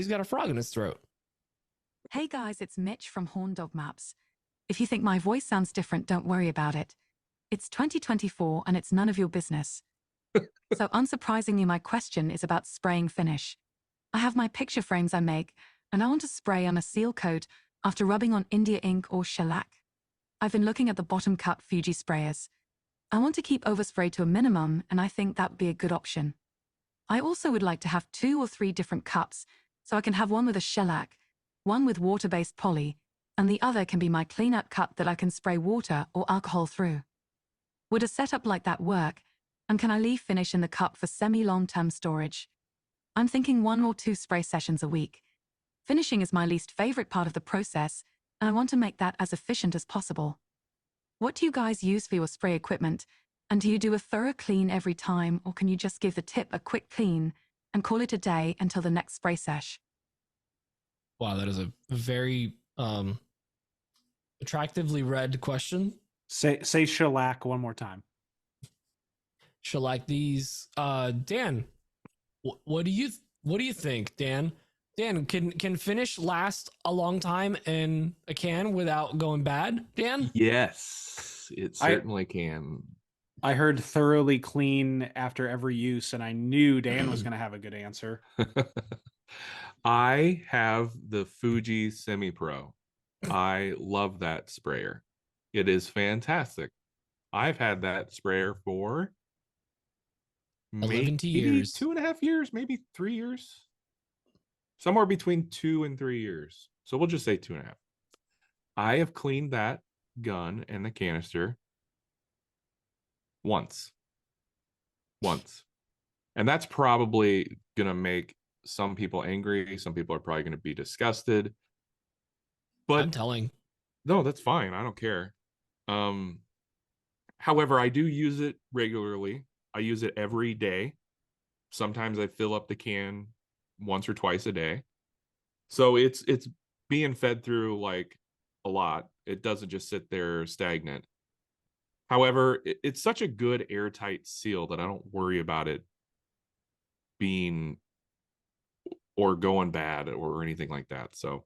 got a frog in his throat. Hey guys, it's Mitch from Horn Dog Maps. If you think my voice sounds different, don't worry about it. It's 2024 and it's none of your business. So unsurprisingly, my question is about spraying finish. I have my picture frames I make, and I want to spray on a seal coat after rubbing on India ink or shellac. I've been looking at the bottom cut Fuji sprayers. I want to keep overspray to a minimum, and I think that would be a good option. I also would like to have 2 or 3 different cups, so I can have one with a shellac, one with water-based poly, and the other can be my clean-up cup that I can spray water or alcohol through. Would a setup like that work? And can I leave finish in the cup for semi-long-term storage? I'm thinking 1 or 2 spray sessions a week. Finishing is my least favorite part of the process, and I want to make that as efficient as possible. What do you guys use for your spray equipment? And do you do a thorough clean every time, or can you just give the tip a quick clean and call it a day until the next spray sesh? Wow, that is a very attractively read question. Say shellac one more time. Shellac these. Dan, what do you think, Dan? Dan, can finish last a long time in a can without going bad? Dan? Yes, it certainly can. I heard thoroughly clean after every use, and I knew Dan was going to have a good answer. I have the Fuji Semi Pro. I love that sprayer. It is fantastic. I've had that sprayer for 11 maybe years. 2.5 years, maybe 3 years. Somewhere between 2 and 3 years. So we'll just say 2.5. I have cleaned that gun and the canister once. And that's probably going to make some people angry. Some people are probably going to be disgusted. But I'm telling. no, that's fine. I don't care. However, I do use it regularly. I use it every day. Sometimes I fill up the can once or twice a day. So it's being fed through like a lot. It doesn't just sit there stagnant. However, it's such a good airtight seal that I don't worry about it being or going bad or anything like that. So,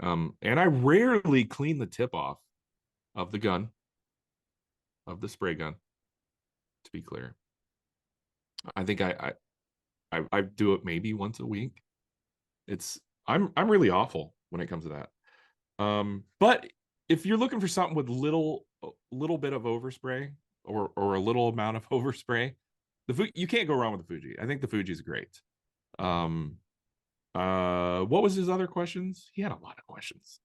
and I rarely clean the tip off of the gun, of the spray gun, to be clear. I think I do it maybe once a week. I'm really awful when it comes to that. But if you're looking for something with little bit of overspray or a little amount of overspray, you can't go wrong with the Fuji. I think the Fuji's great. What was his other questions? He had a lot of questions.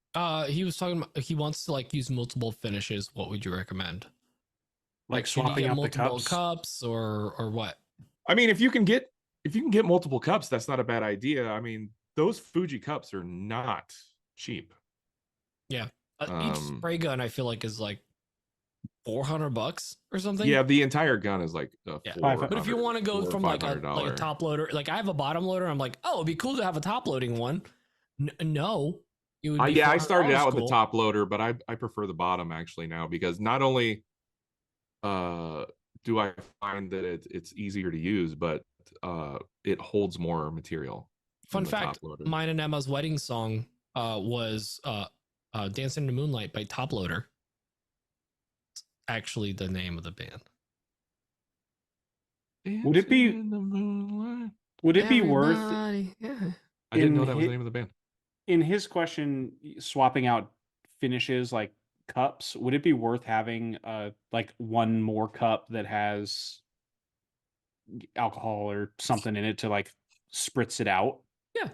He was talking about he wants to like use multiple finishes. What would you recommend? Like should he swapping get out the multiple cups? or what? I mean, if you can get multiple cups, that's not a bad idea. I mean, those Fuji cups are not cheap. Yeah. Each spray gun I feel like is like $400 or something. Yeah, the entire gun is like but if you want to go from like a top loader, like I have a bottom loader, I'm like, oh, it'd be cool to have a top loading one. No, it would be yeah, I started out with cool. the top loader, but I prefer the bottom actually now, because not only do I find that it's easier to use, but it holds more material. Fun fact, mine and Emma's wedding song was Dancing in the Moonlight by Top Loader. It's actually the name of the band. Would it be worth Yeah. I didn't know that was the name of the band. In his question, swapping out finishes like cups, would it be worth having like one more cup that has alcohol or something in it to like spritz it out? Yeah.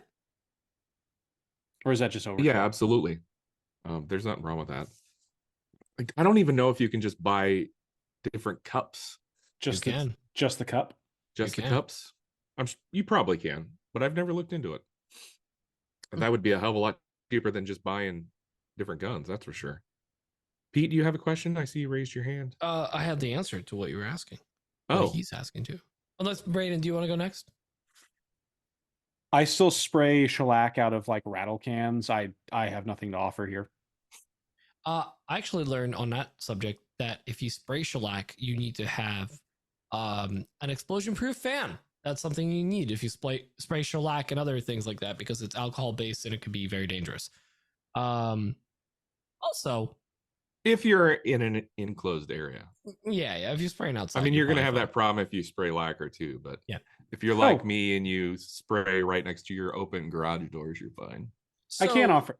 Or is that just overkill? Yeah, absolutely. There's nothing wrong with that. Like, I don't even know if you can just buy different cups. Just the cup? Just the cups? You probably can, but I've never looked into it. And that would be a hell of a lot cheaper than just buying different guns, that's for sure. Pete, do you have a question? I see you raised your hand. I had the answer to what you were asking. Oh, he's asking too. Unless Braden, do you want to go next? I still spray shellac out of like rattle cans. I have nothing to offer here. I actually learned on that subject that if you spray shellac, you need to have an explosion-proof fan. That's something you need if you spray shellac and other things like that, because it's alcohol-based and it can be very dangerous. Also, if you're in an enclosed area. Yeah. If you're spraying outside, I mean, you're going to have that problem if you spray lacquer too, but yeah. If you're like me and you spray right next to your open garage doors, you're fine. So,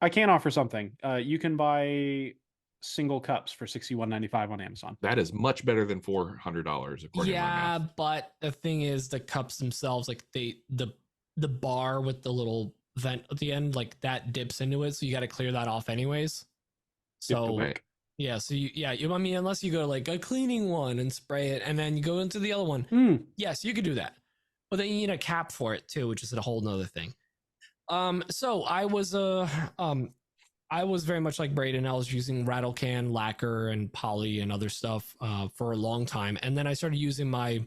I can offer something. You can buy single cups for $61.95 on Amazon. That is much better than $400 according to my math. But the thing is, the cups themselves, like the bar with the little vent at the end, like that dips into it, so you got to clear that off anyways. So Yeah, so I mean, unless you go to like a cleaning one and spray it, and then you go into the other one. Yes, you could do that, but then you need a cap for it too, which is a whole nother thing. So I was very much like Braden. I was using rattle can lacquer and poly and other stuff for a long time, and then I started using my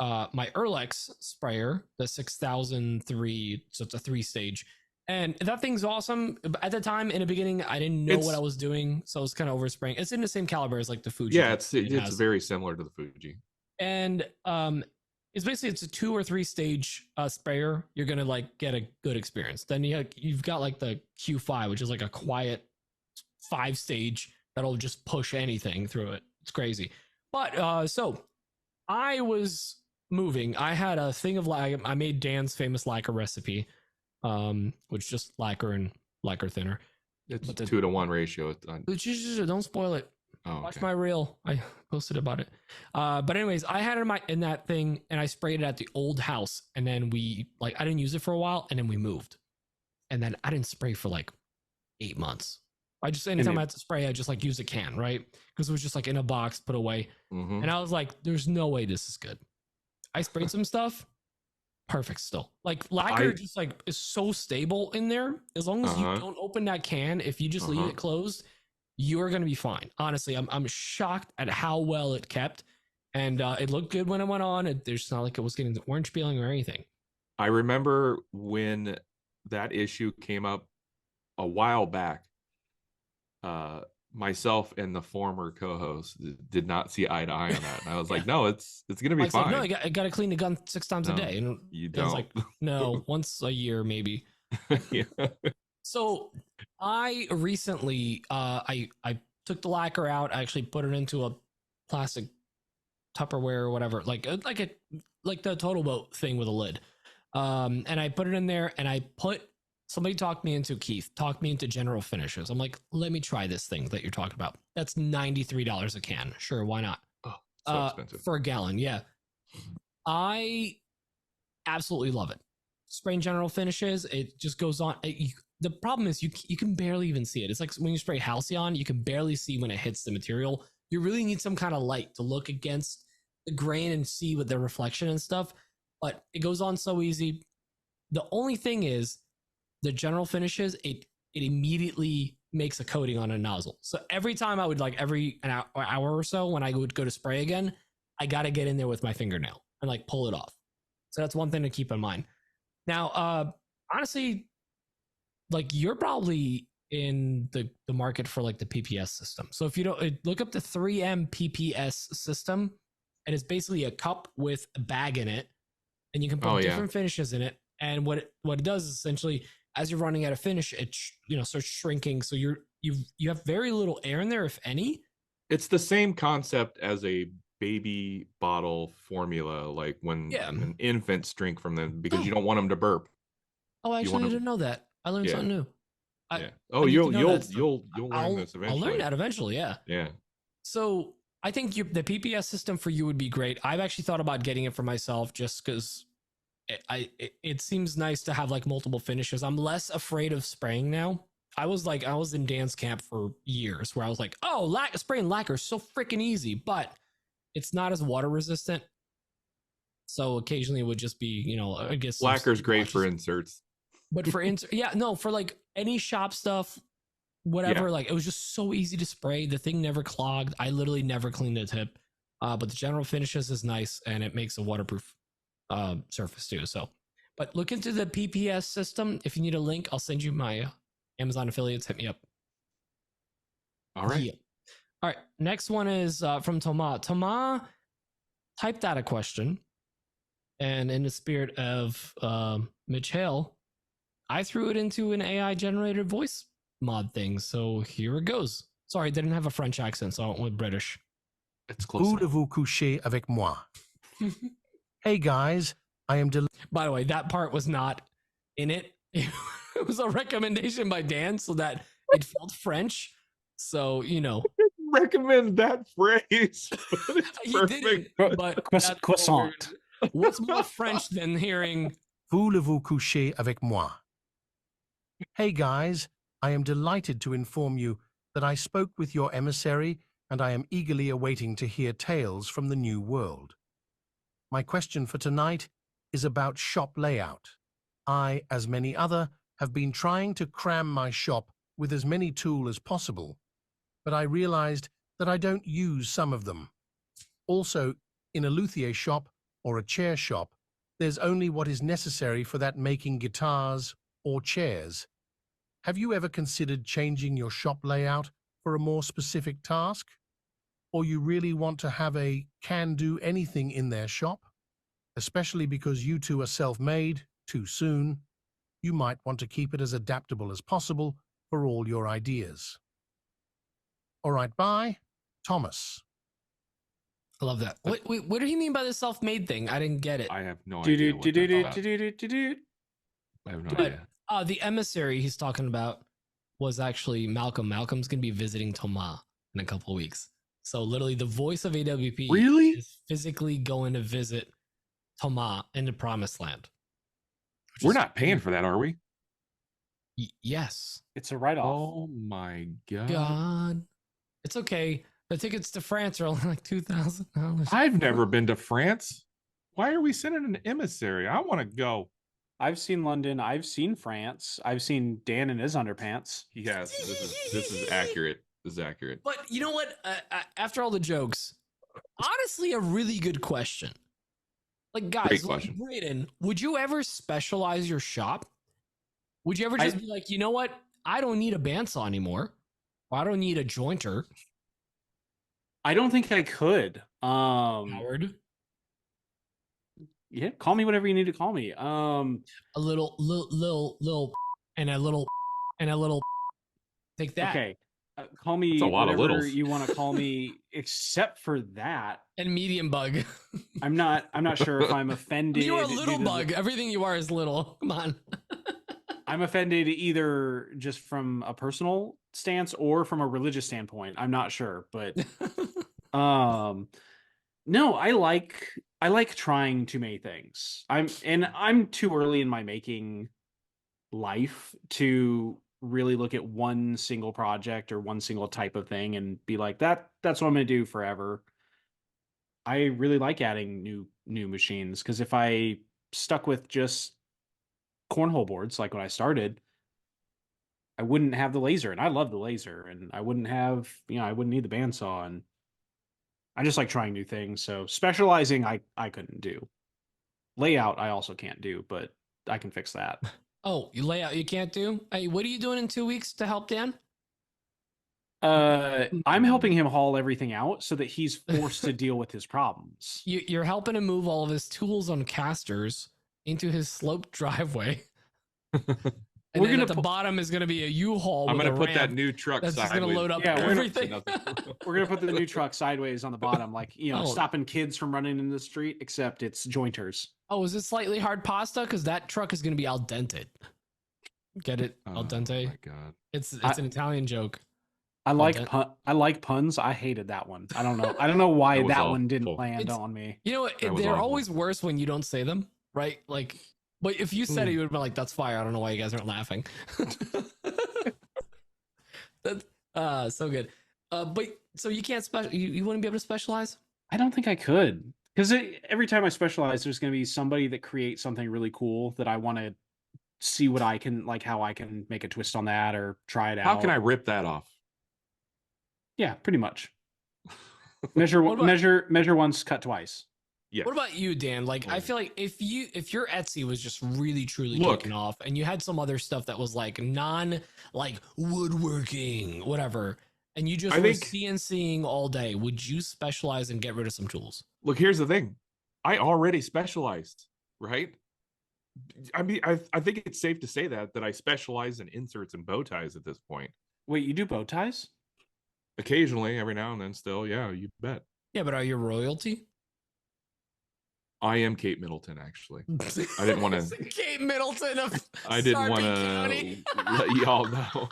Erlex sprayer, the 6003. So it's a 3-stage, and that thing's awesome. At the time, in the beginning, I didn't know what I was doing, so I was kind of overspraying. It's in the same caliber as like the Fuji. Yeah, it's very similar to the Fuji. And it's a 2 or 3 stage sprayer. You're gonna like get a good experience. Then you've got like the Q5, which is like a quiet 5-stage that'll just push anything through it. It's crazy. But so I was moving. I had a thing of I made Dan's famous lacquer recipe, which just lacquer and lacquer thinner. It's a 2-to-1 ratio. Don't spoil it. Oh, okay. Watch my reel. I posted about it. But anyways, I had it in that thing, and I sprayed it at the old house, and then I didn't use it for a while, and then we moved, and then I didn't spray for like 8 months. Anytime I had to spray, I just like use a can, right? Because it was just like in a box, put away, and I was like, "There's no way this is good." I sprayed some stuff, perfect still. Like lacquer just like is so stable in there. As long as you don't open that can, if you just leave it closed, you're gonna be fine. Honestly, I'm shocked at how well it kept, and it looked good when it went on. There's not like it was getting orange peeling or anything. I remember when that issue came up a while back. Myself and the former co-host did not see eye to eye on that, and I was like, "No, it's gonna be fine." Like, no, I got to clean the gun 6 times a day, and you don't. I was like, no, once a year maybe. Yeah. So I recently I took the lacquer out. I actually put it into a plastic Tupperware or whatever, like the Total Boat thing with a lid. And I put it in there, and somebody talked me into General Finishes. I'm like, let me try this thing that you're talking about. That's $93 a can. Sure, why not? Oh, so expensive. For a gallon. Yeah. I absolutely love it. Spraying General Finishes, it just goes on. The problem is you can barely even see it. It's like when you spray Halcyon, you can barely see when it hits the material. You really need some kind of light to look against the grain and see with the reflection and stuff. But it goes on so easy. The only thing is, the General Finishes, it immediately makes a coating on a nozzle. So every time I would every an hour or so when I would go to spray again, I got to get in there with my fingernail and like pull it off. So that's one thing to keep in mind. Now, honestly, like you're probably in the market for like the PPS system. So if you don't look up the 3M PPS system, and it's basically a cup with a bag in it, and you can put different finishes in it. And what it does is essentially, as you're running out of finish, it starts shrinking. So you have very little air in there, if any. It's the same concept as a baby bottle formula, like when an infants drink from them, because you don't want them to burp. Oh, I actually didn't know that. I learned something new. You'll learn this eventually. I'll learn that eventually. Yeah. Yeah. So I think the PPS system for you would be great. I've actually thought about getting it for myself just because it seems nice to have like multiple finishes. I'm less afraid of spraying now. I was in Dan's camp for years where I was like, oh, spraying lacquer is so freaking easy, but it's not as water resistant. So occasionally it would just be, I guess lacquer's great for inserts. But for for like any shop stuff, whatever, like it was just so easy to spray. The thing never clogged. I literally never cleaned the tip. But the General Finishes is nice, and it makes a waterproof surface too. So, but look into the PPS system. If you need a link, I'll send you my Amazon affiliates. Hit me up. All right. Yeah. All right. Next one is from Thomas. Thomas typed out a question, and in the spirit of Mitch Hale, I threw it into an AI generated voice mod thing. So here it goes. Sorry, I didn't have a French accent, so I went with British. It's close. Voulez-vous coucher avec moi? Hey guys, I am By the way, that part was not in it. It was a recommendation by Dan so that it felt French. So, recommend that phrase. He didn't, but croissant. What's more French than hearing Voulez-vous coucher avec moi? Hey guys, I am delighted to inform you that I spoke with your emissary and I am eagerly awaiting to hear tales from the new world. My question for tonight is about shop layout. I, as many other, have been trying to cram my shop with as many tools as possible, but I realized that I don't use some of them. Also, in a luthier shop or a chair shop, there's only what is necessary for that making guitars or chairs. Have you ever considered changing your shop layout for a more specific task? Or you really want to have a can-do anything in their shop? Especially because you two are self-made too soon, you might want to keep it as adaptable as possible for all your ideas. All right, bye, Thomas. I love that. What do you mean by the self-made thing? I didn't get it. I have no idea what that's about. Do-do-do-do-do-do-do-do. I have no But idea. the emissary he's talking about was actually Malcolm. Malcolm's going to be visiting Thomas in a couple of weeks. So literally the voice of AWP Really? is physically going to visit Thomas in the promised land. which We're is- not paying for that, are we? Yes. It's a write-off. Oh my god. God. It's okay. The tickets to France are only like $2,000. I've never been to France. Why are we sending an emissary? I want to go. I've seen London. I've seen France. I've seen Dan in his underpants. Yes, this is accurate. This is accurate. But you know what? After all the jokes, honestly, a really good question. Like, guys, Great like, question. Braden, would you ever specialize your shop? Would you ever just be like, you know what? I don't need a bandsaw anymore. Or I don't need a jointer. I don't think I could. Howard, Yeah, call me whatever you need to call me. a little, and a little, and a little. Take that. Okay. Call me That's a lot of whatever littles. you want to call me, except for that. And medium bug. I'm not sure if I'm offended. You are a due little to the- bug. Everything you are is little. Come on. I'm offended either just from a personal stance or from a religious standpoint. I'm not sure, but no, I like trying too many things. I'm too early in my making life to really look at one single project or one single type of thing and be like, that's what I'm going to do forever. I really like adding new machines, because if I stuck with just cornhole boards like when I started, I wouldn't have the laser, and I love the laser, and I wouldn't have, I wouldn't need the bandsaw, and I just like trying new things. So specializing, I couldn't do. Layout, I also can't do, but I can fix that. Oh, you layout you can't do? Hey, what are you doing in 2 weeks to help Dan? I'm helping him haul everything out so that he's forced to deal with his problems. You're helping him move all of his tools on casters into his sloped driveway. And We're then gonna at the bottom is going to be a U-Haul. I'm with going to a put that ramp new truck that's just going sideways. to load up Yeah, we're gonna- everything. We're gonna put the new truck sideways on the bottom, like Oh. stopping kids from running in the street, except it's jointers. Oh, is it slightly hard pasta? Because that truck is going to be al dente. Get it? Al Oh dente. my god. It's an Italian joke. I like dente. I like puns. I hated that one. I don't know why That was that one didn't awful. land It's- on me. You know what? That was They're awful. always worse when you don't say them, right? Like, but if you said it, you would have been like, "That's fire." I don't know why you guys aren't laughing. That's so good. But so you can't you wouldn't be able to specialize? I don't think I could, because every time I specialize, there's going to be somebody that creates something really cool that I want to see what I can, like how I can make a twist on that or try it out. How can I rip that off? Yeah, pretty much. Measure What about- measure once, cut twice. Yeah. What about you, Dan? Like, I Oh. feel like if your Etsy was just really truly Look. taking off, and you had some other stuff that was like like woodworking, whatever, and you just I were think- CNCing all day, would you specialize and get rid of some tools? Look, here's the thing. I already specialized, right? I mean, I think it's safe to say that I specialize in inserts and bow ties at this point. Wait, you do bow ties? Occasionally, every now and then, still, yeah, you bet. Yeah, but are you royalty? I am Kate Middleton, actually. I didn't wanna- Kate Middleton of I didn't want Sarpy to County. let y'all know.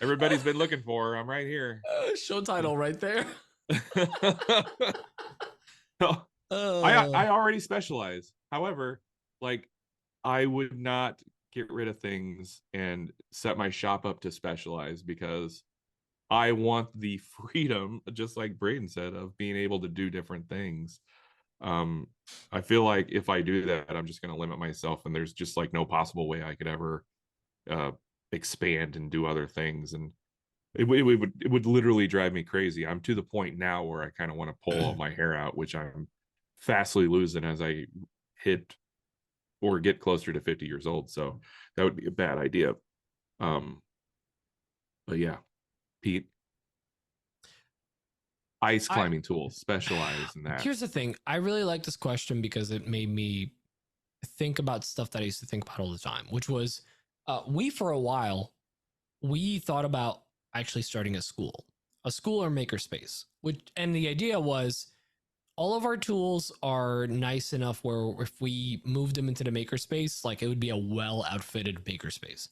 Everybody's been looking for her. I'm right here. Show title right there. No, I already specialize. However, like I would not get rid of things, and set my shop up to specialize because I want the freedom, just like Braden said, of being able to do different things. I feel like if I do that, I'm just going to limit myself, and there's just like no possible way I could ever expand and do other things. And it would literally drive me crazy. I'm to the point now where I kind of want to pull all my hair out, which I'm fastly losing as I hit or get closer to 50 years old. So that would be a bad idea. But yeah, Pete, ice climbing tools, specialize in that. Here's the thing. I really like this question because it made me think about stuff that I used to think about all the time, which was for a while, we thought about actually starting a school or makerspace, and the idea was all of our tools are nice enough where if we moved them into the makerspace, like it would be a well outfitted makerspace,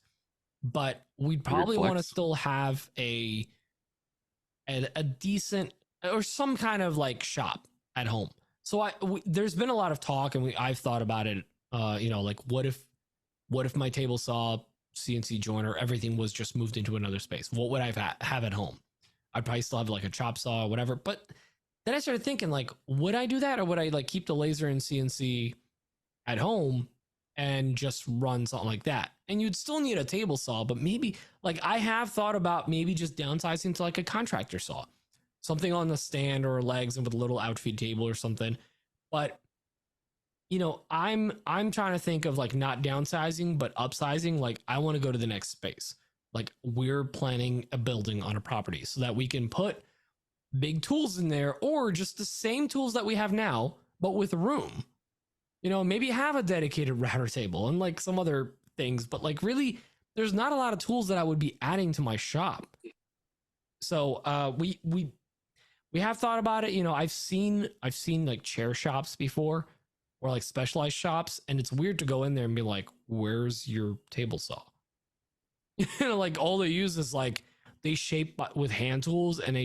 but we'd probably want to still have a decent or some kind of like shop at home. So there's been a lot of talk, and I've thought about it. Like what if my table saw, CNC joiner, everything was just moved into another space? What would I have at home? I'd probably still have like a chop saw or whatever. But then I started thinking, like, would I do that, or would I like keep the laser and CNC at home and just run something like that? And you'd still need a table saw, but maybe like I have thought about maybe just downsizing to like a contractor saw, something on the stand or legs and with a little outfeed table or something. But I'm trying to think of like not downsizing, but upsizing. Like I want to go to the next space. Like we're planning a building on a property so that we can put big tools in there, or just the same tools that we have now, but with room. Maybe have a dedicated router table and like some other things, but like really there's not a lot of tools that I would be adding to my shop. So we have thought about it. I've seen like chair shops before, or like specialized shops, and it's weird to go in there and be like, where's your table saw? Like all they use is like they shape with hand tools, and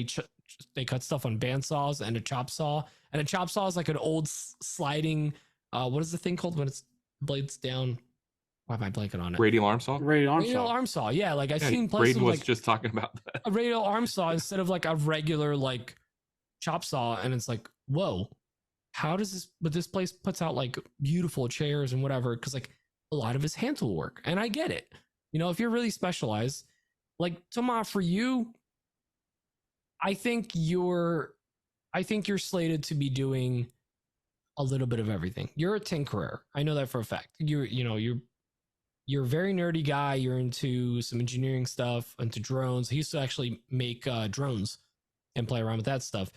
they cut stuff on bandsaws and a chop saw. And a chop saw is like an old sliding what is the thing called when it's blades down? Why am I blanking on it? Radial arm saw. Radial arm saw. Yeah, like I've seen places Braden was like just talking about that. A radial arm saw instead of like a regular like chop saw, and it's like, whoa, how does this? But this place puts out like beautiful chairs and whatever, because like a lot of it's hand tool work, and I get it. If you're really specialized, like Tomas, for you, I think you're slated to be doing a little bit of everything. You're a tinkerer. I know that for a fact. You're a very nerdy guy. You're into some engineering stuff, into drones. He used to actually make drones and play around with that stuff.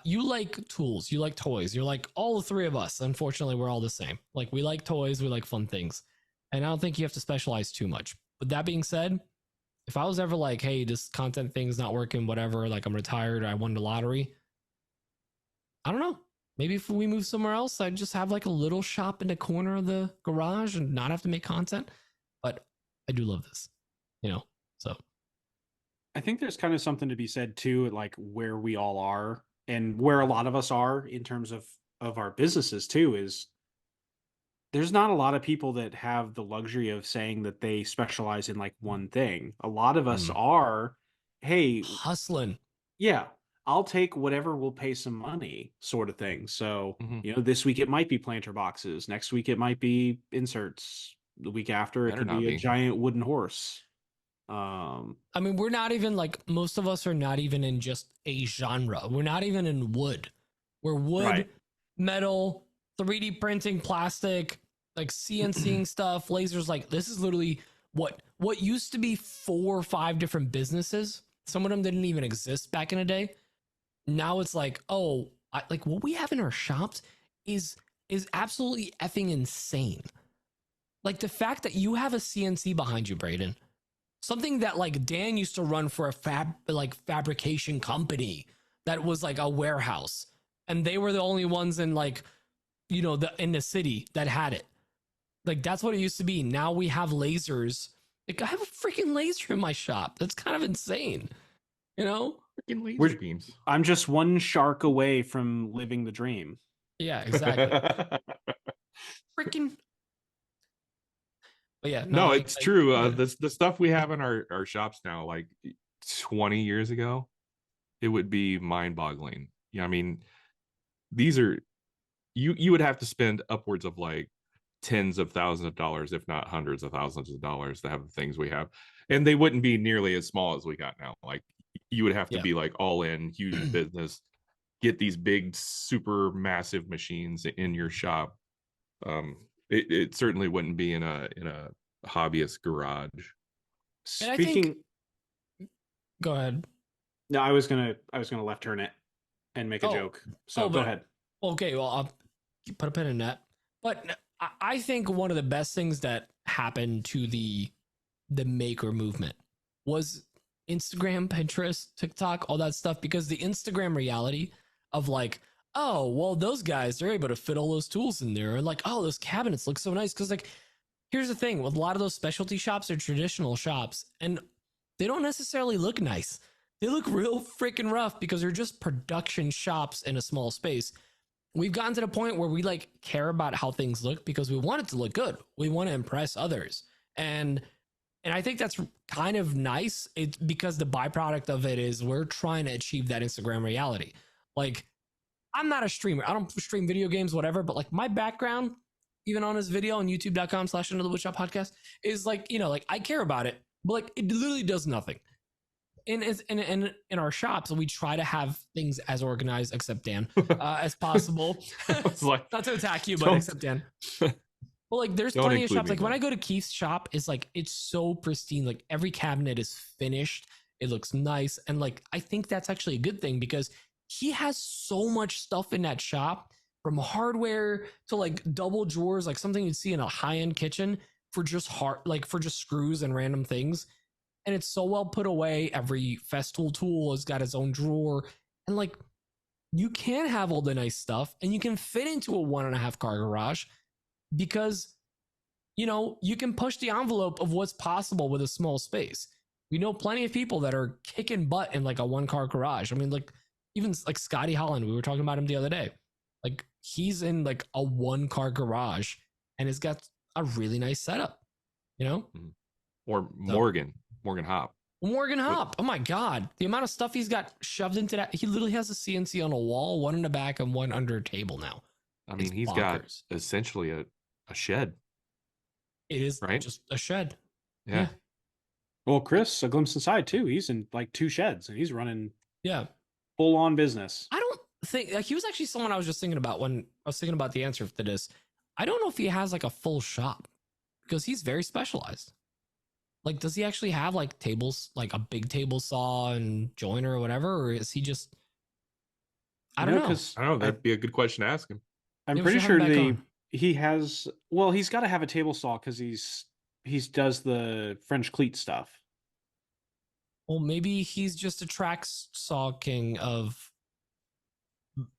You like tools. You like toys. You're like all the three of us. Unfortunately, we're all the same. Like we like toys. We like fun things. And I don't think you have to specialize too much. But that being said, if I was ever like, hey, this content thing's not working, whatever, like I'm retired, or I won the lottery, I don't know. Maybe if we move somewhere else, I'd just have like a little shop in the corner of the garage and not have to make content. But I do love this, so. I think there's kind of something to be said too, like where we all are and where a lot of us are in terms of our businesses too, is there's not a lot of people that have the luxury of saying that they specialize in like one thing. A lot of us are, hey, hustling. Yeah, I'll take whatever will pay some money sort of thing. So, this week it might be planter boxes. Next week it might be inserts. The week after it could be a giant wooden horse. I mean, we're not even like, most of us are not even in just a genre. We're not even in wood. We're wood, Right. metal, 3D printing, plastic, like CNCing stuff, lasers. Like this is literally what used to be 4 or 5 different businesses. Some of them didn't even exist back in the day. Now it's like, like what we have in our shops is absolutely effing insane. Like the fact that you have a CNC behind you, Braden, something that like Dan used to run for a fabrication company that was like a warehouse, and they were the only ones in like, in the city that had it. Like that's what it used to be. Now we have lasers. Like I have a freaking laser in my shop. That's kind of insane. Freaking laser beams. I'm just one shark away from living the dream. Yeah, exactly. Freaking. But yeah, No, I- it's true. yeah. The stuff we have in our shops now, like 20 years ago, it would be mind-boggling. Yeah, I mean, these are you would have to spend upwards of like tens of thousands of dollars, if not hundreds of thousands of dollars, to have the things we have, and they wouldn't be nearly as small as we got now. Like you would have to Yeah. be like all in, huge business, get these big, super massive machines in your shop. It certainly wouldn't be in a hobbyist garage. And I think- Speaking, Go ahead. no, I was gonna left turn it and make a Oh. joke. So Oh, go but- ahead. Okay, well, I'll put a pin in that. But I think one of the best things that happened to the maker movement was Instagram, Pinterest, TikTok, all that stuff, because the Instagram reality of like, oh, well, those guys, they're able to fit all those tools in there. And like, oh, those cabinets look so nice. Because like, here's the thing with a lot of those specialty shops are traditional shops and they don't necessarily look nice. They look real freaking rough because they're just production shops in a small space. We've gotten to the point where we like care about how things look because we want it to look good. We want to impress others. And I think that's kind of nice. It's because the byproduct of it is we're trying to achieve that Instagram reality. Like, I'm not a streamer. I don't stream video games, whatever, but like my background, even on this video on youtube.com/Under the Woodshop podcast, is like, you know, like I care about it, but like it literally does nothing. In our shops, we try to have things as organized, except Dan, as possible. It's like, Not to attack you, but Don't- except Dan. Well, like there's Don't plenty of include shops. me, Like when man. I go to Keith's shop, it's like it's so pristine. Like every cabinet is finished. It looks nice. And like I think that's actually a good thing because he has so much stuff in that shop, from hardware to like double drawers, like something you'd see in a high-end kitchen for just for just screws and random things. And it's so well put away. Every Festool tool has got its own drawer. And like you can have all the nice stuff and you can fit into a 1.5 car garage because, you know, you can push the envelope of what's possible with a small space. We know plenty of people that are kicking butt in like a 1-car garage. I mean, like even like Scotty Holland, we were talking about him the other day. Like he's in like a 1-car garage and has got a really nice setup, you know? or Morgan Hop. Morgan Hop. Oh my God. The amount of stuff he's got shoved into that. He literally has a CNC on a wall, one in the back and one under a table now. I mean, It's he's got bonkers. essentially a shed. It is Right? just a shed. Yeah. Well, Chris, a glimpse inside too. He's in like 2 sheds and he's running Yeah. full on business. I don't think like he was actually someone I was just thinking about when I was thinking about the answer to this. I don't know if he has like a full shop because he's very specialized. Like, does he actually have like tables, like a big table saw and joiner or whatever? Or is he just, I don't know. Because I don't know. That'd be a good question to ask him. I'm Yeah, we pretty should have sure him back on. he has. Well, he's got to have a table saw because he's does the French cleat stuff. Well, maybe he's just a track saw king of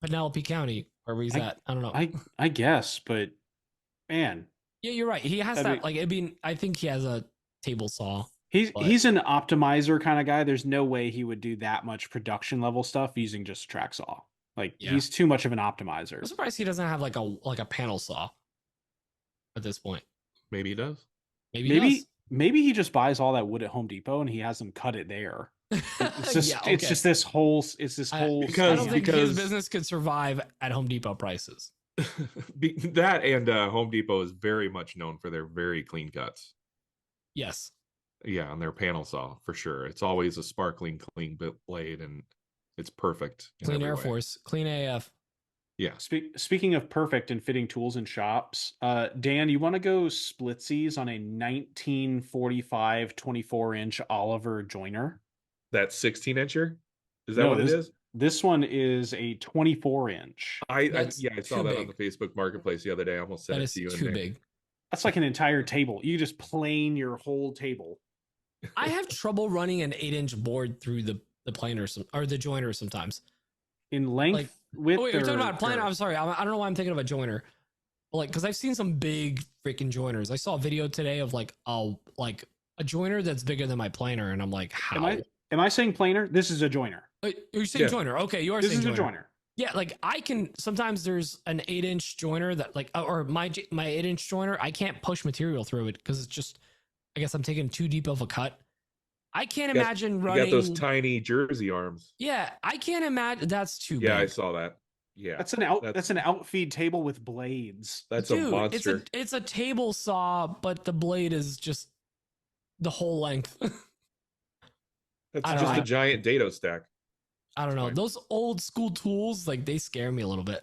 Penelope County, where he's at. I don't know. I guess, but man, Yeah, you're right. He has I that. mean- Like, I mean, I think he has a table saw. But- he's an optimizer kind of guy. There's no way he would do that much production level stuff using just a track saw. Like Yeah. he's too much of an optimizer. I'm surprised he doesn't have like a panel saw at this point. Maybe he does. Maybe he does. Maybe he just buys all that wood at Home Depot and he has them cut it there. It's just Yeah, it's okay. just this whole it's this I- whole because- I don't think his because- business could survive at Home Depot prices. That and Home Depot is very much known for their very clean cuts. Yes. Yeah, on their panel saw for sure. It's always a sparkling clean blade, and it's perfect. in Clean every Air way. Force. Clean AF. Yeah, Speaking of perfect and fitting tools in shops, Dan, you want to go splitsies on a 1945 24-inch Oliver joiner? that 16-incher. Is that No, what it is? This one is a 24-inch. I That's yeah, I saw too that on the big. Facebook Marketplace the other day. I almost sent That it is to you. in too there. big. That's like an entire table. You just plane your whole table. I have trouble running an 8-inch board through the planer or the joiner sometimes. In length, Like- width. Oh wait, you're talking or about a planer? girth? I'm sorry. I don't know why I'm thinking of a joiner. Like, because I've seen some big freaking joiners. I saw a video today of like a joiner that's bigger than my planer, and I'm like, how? Am I saying planer? This is a joiner. You're saying Yeah. joiner? Okay, you are This saying is a joiner. joiner. Yeah, like I can sometimes there's an 8-inch joiner that like or my 8-inch joiner, I can't push material through it because it's just I guess I'm taking too deep of a cut. I can't You got- imagine You running. got those tiny Jersey arms. Yeah, I can't imagine that's too Yeah, I big. saw that. Yeah, That's an outfeed table with blades. that's Dude, a monster. it's a table saw, but the blade is just the whole length. That's I don't just know. a giant dado stack. I don't know. Fine. Those old school tools, like they scare me a little bit.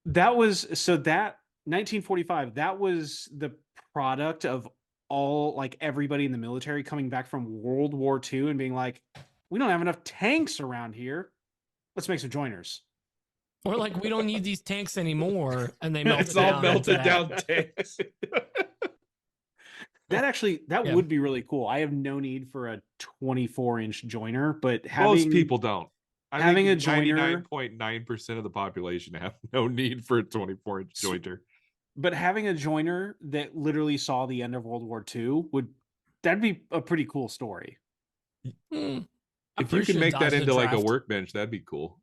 That 1945, that was the product of all like everybody in the military coming back from World War II and being like, we don't have enough tanks around here. Let's make some joiners. Or like we don't need these tanks anymore, and they melt It's it all down melted into down that. tanks. That Yeah. would be really cool. I have no need for a 24-inch joiner, but Most having people don't. I having think a joiner- 99.9% of the population have no need for a 24-inch jointer. but having a joiner that literally saw the end of World War II that'd be a pretty cool story. Hmm. I'm If you pretty can sure make dodged that the into like a draft. workbench, that'd be cool.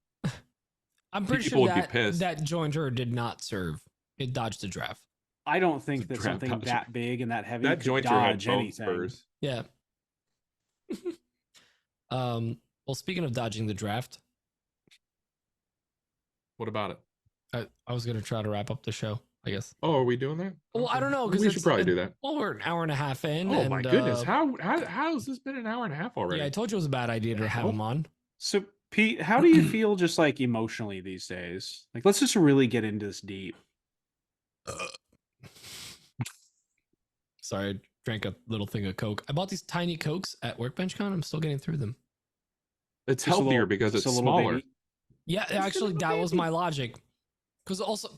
I'm pretty people sure would be that pissed. that jointer did not serve. It dodged the draft. I don't think a that draft something dodger. that big and that heavy That could jointer had dodge bone anything. spurs. Yeah. Well, speaking of dodging the draft, What about it? I was gonna try to wrap up the show, I guess. Oh, are we doing that? Well, I Okay. don't know We should probably do that. Well, we're an hour and a half in. Oh and, my goodness! How has this been an hour and a half already? Yeah, I told you it was a bad idea to have hell? him on. So, Pete, how do you feel just like emotionally these days? Like, let's just really get into this deep. Sorry, I drank a little thing of Coke. I bought these tiny Cokes at Workbench Con. I'm still getting through them. It's Just a healthier little- because it's just a little smaller. baby. Yeah, a actually, little that was baby. my logic. Because also,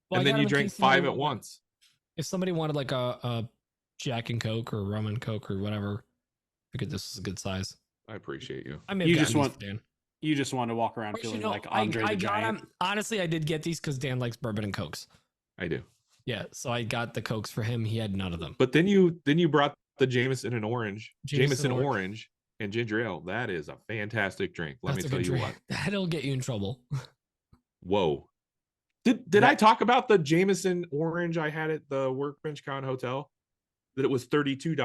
well, I And then got you them in drank case 5 somebody- at once. If somebody wanted like a Jack and Coke or rum and Coke or whatever, I figured this was a good size. I appreciate you. I may have You gotten just these want- for Dan. You just want to walk around Actually, feeling no, like Andre I the got Giant. them. Honestly, I did get these because Dan likes bourbon and Cokes. I do. Yeah, so I got the Cokes for him. He had none of them. But then you brought the Jameson and orange, Jameson Jameson orange and ginger ale. That is a fantastic drink. Let That's me a tell good you drink. what. That'll get you in trouble. Whoa. Did I talk about the Jameson orange I had at the Workbench Con Hotel? That it was $32?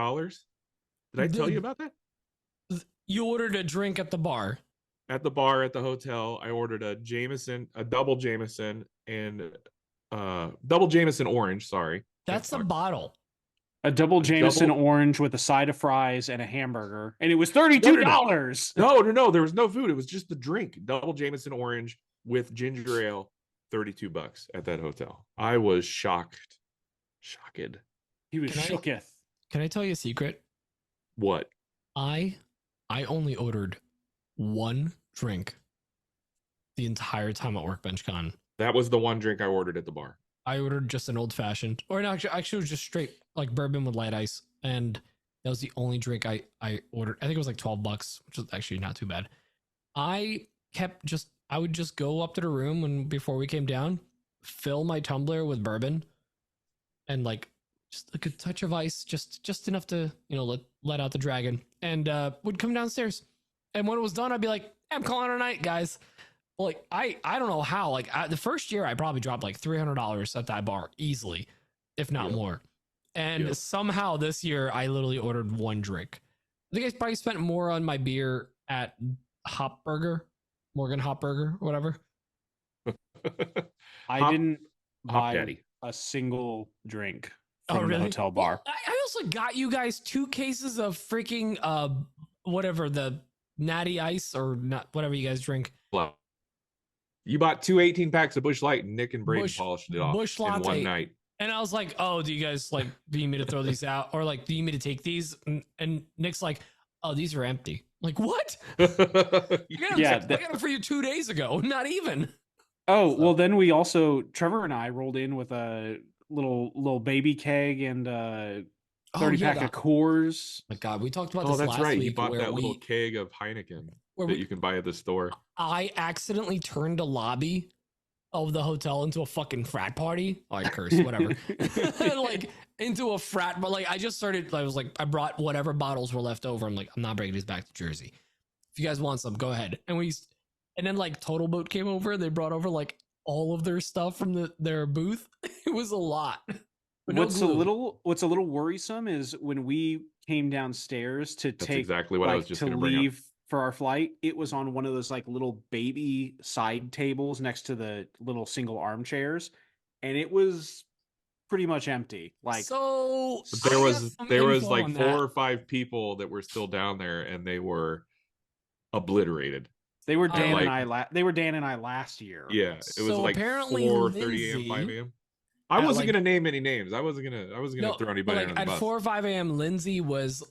Did I tell you about that? You ordered a drink at the bar. At the bar at the hotel, I ordered a double Jameson and double Jameson orange, sorry. That's a bottle. A double Jameson double- orange with a side of fries and a hamburger, and it was $32. No, there was no food. It was just the drink. Double Jameson orange with ginger ale, $32 at that hotel. I was shocked. Shocked. He was Can I- shooketh. Can I tell you a secret? What? I only ordered one drink the entire time at Workbench Con. That was the one drink I ordered at the bar. I ordered just an old fashioned, or no, actually it was just straight like bourbon with light ice, and that was the only drink I ordered. I think it was like $12, which was actually not too bad. I would just go up to the room and before we came down, fill my tumbler with bourbon, and like just a good touch of ice, just enough to let out the dragon, and would come downstairs. And when it was done, I'd be like, I'm calling it a night, guys. Like I don't know how. Like the first year, I probably dropped like $300 at that bar easily, if not Yep. more. And Yep. somehow this year, I literally ordered one drink. I think I probably spent more on my beer at Morgan Hopburger, whatever. I Hop- didn't Hop buy Daddy. a single drink Oh, from the really? hotel Well, bar. I also got you guys 2 cases of freaking whatever the natty ice or not whatever you guys drink. Well, you bought 2 18-packs of Bush Light and Nick and Braden Bush- polished it off Bush in Latte. one night. And I was like, oh, do you guys like, do you need me to throw these out? Or like, do you need me to take these? And Nick's like, oh, these are empty. Like, what? I got them for you 2 days ago. Not even. Oh, So- well, then we also, Trevor and I rolled in with a little baby keg and 30 pack of Coors. My God, we talked about Oh, this that's last right. You week bought where that little keg of Heineken that you can buy at the store. I accidentally turned a lobby of the hotel into a fucking frat party. Oh, I curse, whatever. Like into a frat, but like I just started. I was like, I brought whatever bottles were left over. I'm like, I'm not bringing these back to Jersey. If you guys want some, go ahead. And And then like Total Boat came over. They brought over like all of their stuff from their booth. It was a lot. But no What's glue. a little worrisome is when we came downstairs to That's take exactly what I was like just to going to bring up. leave for our flight, it was on one of those like little baby side tables next to the little single armchairs, and it was pretty much empty. Like So There I got was some there was info like on 4 that. or 5 people that were still down there, and they were obliterated. they were Dan and they were Dan and I last year. Yeah, it was So like apparently 4:30 a.m., 5 Lindsay a.m. I at, wasn't like- gonna name any names. I wasn't gonna throw but anybody like under the at bus. 4 or 5 a.m., Lindsay was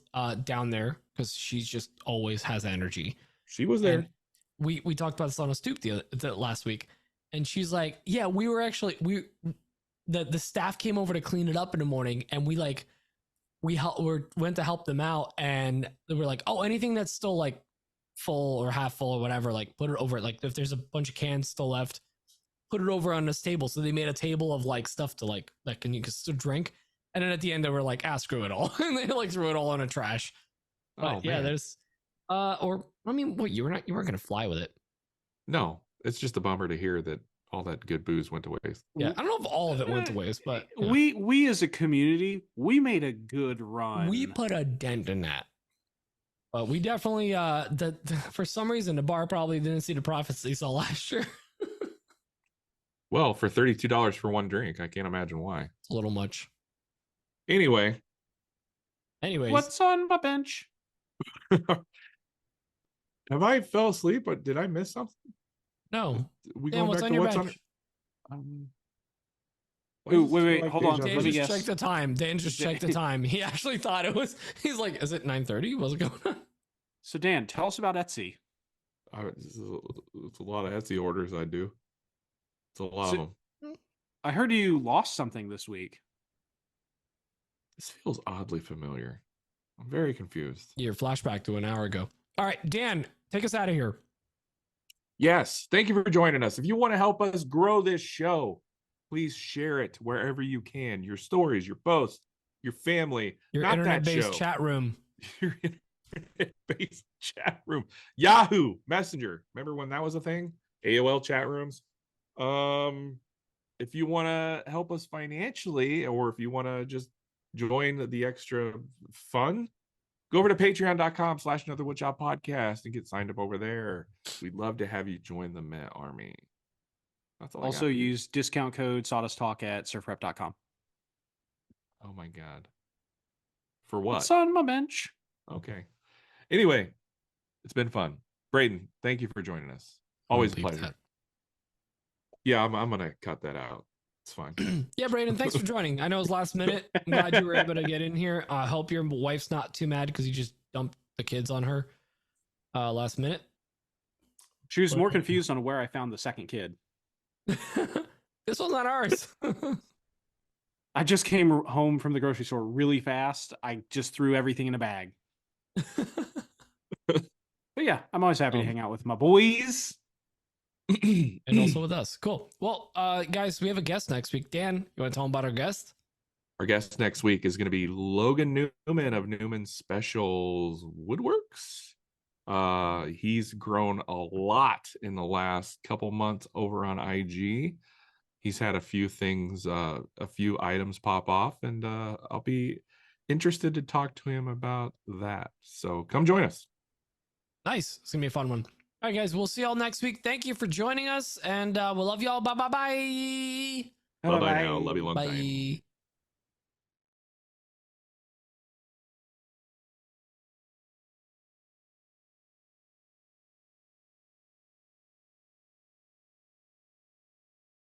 down there because she's just always has energy. She was there. And we talked about this on a stoop the last week, and she's like, "Yeah, we were actually the staff came over to clean it up in the morning, and we went to help them out, and they were like, oh, anything that's still like full or half full or whatever, like put it over. Like if there's a bunch of cans still left, put it over on this table." So they made a table of like stuff to like that you can still drink, and then at the end they were like, screw it all, and they like threw it all in a trash. But yeah, man. there's or I mean, what you weren't gonna fly with it. No, it's just a bummer to hear that all that good booze went to waste. Yeah, I don't know if all of it went to waste, but yeah. we as a community, we made a good run. We put a dent in that. But we definitely for some reason the bar probably didn't see the profits they saw last year. Well, for $32 for one drink, I can't imagine why. It's a little much. Anyway, Anyways, What's on my bench? have I fell asleep? Or did I miss something? no. We Dan, going what's back on to your what's bench? on? Ooh, wait, hold on. Dan Let me just guess. checked the time. Dan just checked the time. He actually thought it was. He's like, "Is it 9:30? What's going on?" So Dan, tell us about Etsy. It's a lot of Etsy orders I do. It's a lot So- of them. I heard you lost something this week. This feels oddly familiar. I'm very confused. Your flashback to an hour ago. All right, Dan, take us out of here. Yes, thank you for joining us. If you want to help us grow this show, please share it wherever you can. Your stories, your posts, your family, Your not that internet-based show. chat room. Your internet-based chat room. Yahoo Messenger. Remember when that was a thing? AOL chat rooms. If you want to help us financially, or if you want to just join the extra fun, go over to patreon.com/anotherwoodshop podcast and get signed up over there. We'd love to have you join the Met Army. That's all. Also use discount code Sawdust Talk at surfrep.com. Oh my God. For what? What's on my bench? Okay. Anyway, it's been fun. Braden, thank you for joining us. Always a Leave pleasure. that. Yeah, I'm gonna cut that out. It's fine. Yeah, Braden, thanks for joining. I know it was last minute. I'm glad you were able to get in here. I hope your wife's not too mad because you just dumped the kids on her last minute. She was more confused on where I found the second kid. This one's not ours. I just came home from the grocery store really fast. I just threw everything in a bag. But yeah, I'm always happy to hang out with my boys. And also with us. Cool. Well, guys, we have a guest next week. Dan, you want to tell them about our guest? Our guest next week is going to be Logan Newman of Newman Specials Woodworks. He's grown a lot in the last couple months over on IG. He's had a few things, a few items pop off, and I'll be interested to talk to him about that. So come join us. Nice. It's going to be a fun one. All right, guys, we'll see y'all next week. Thank you for joining us, and we'll love y'all. Bye. Bye-bye now. Love you long time. Bye.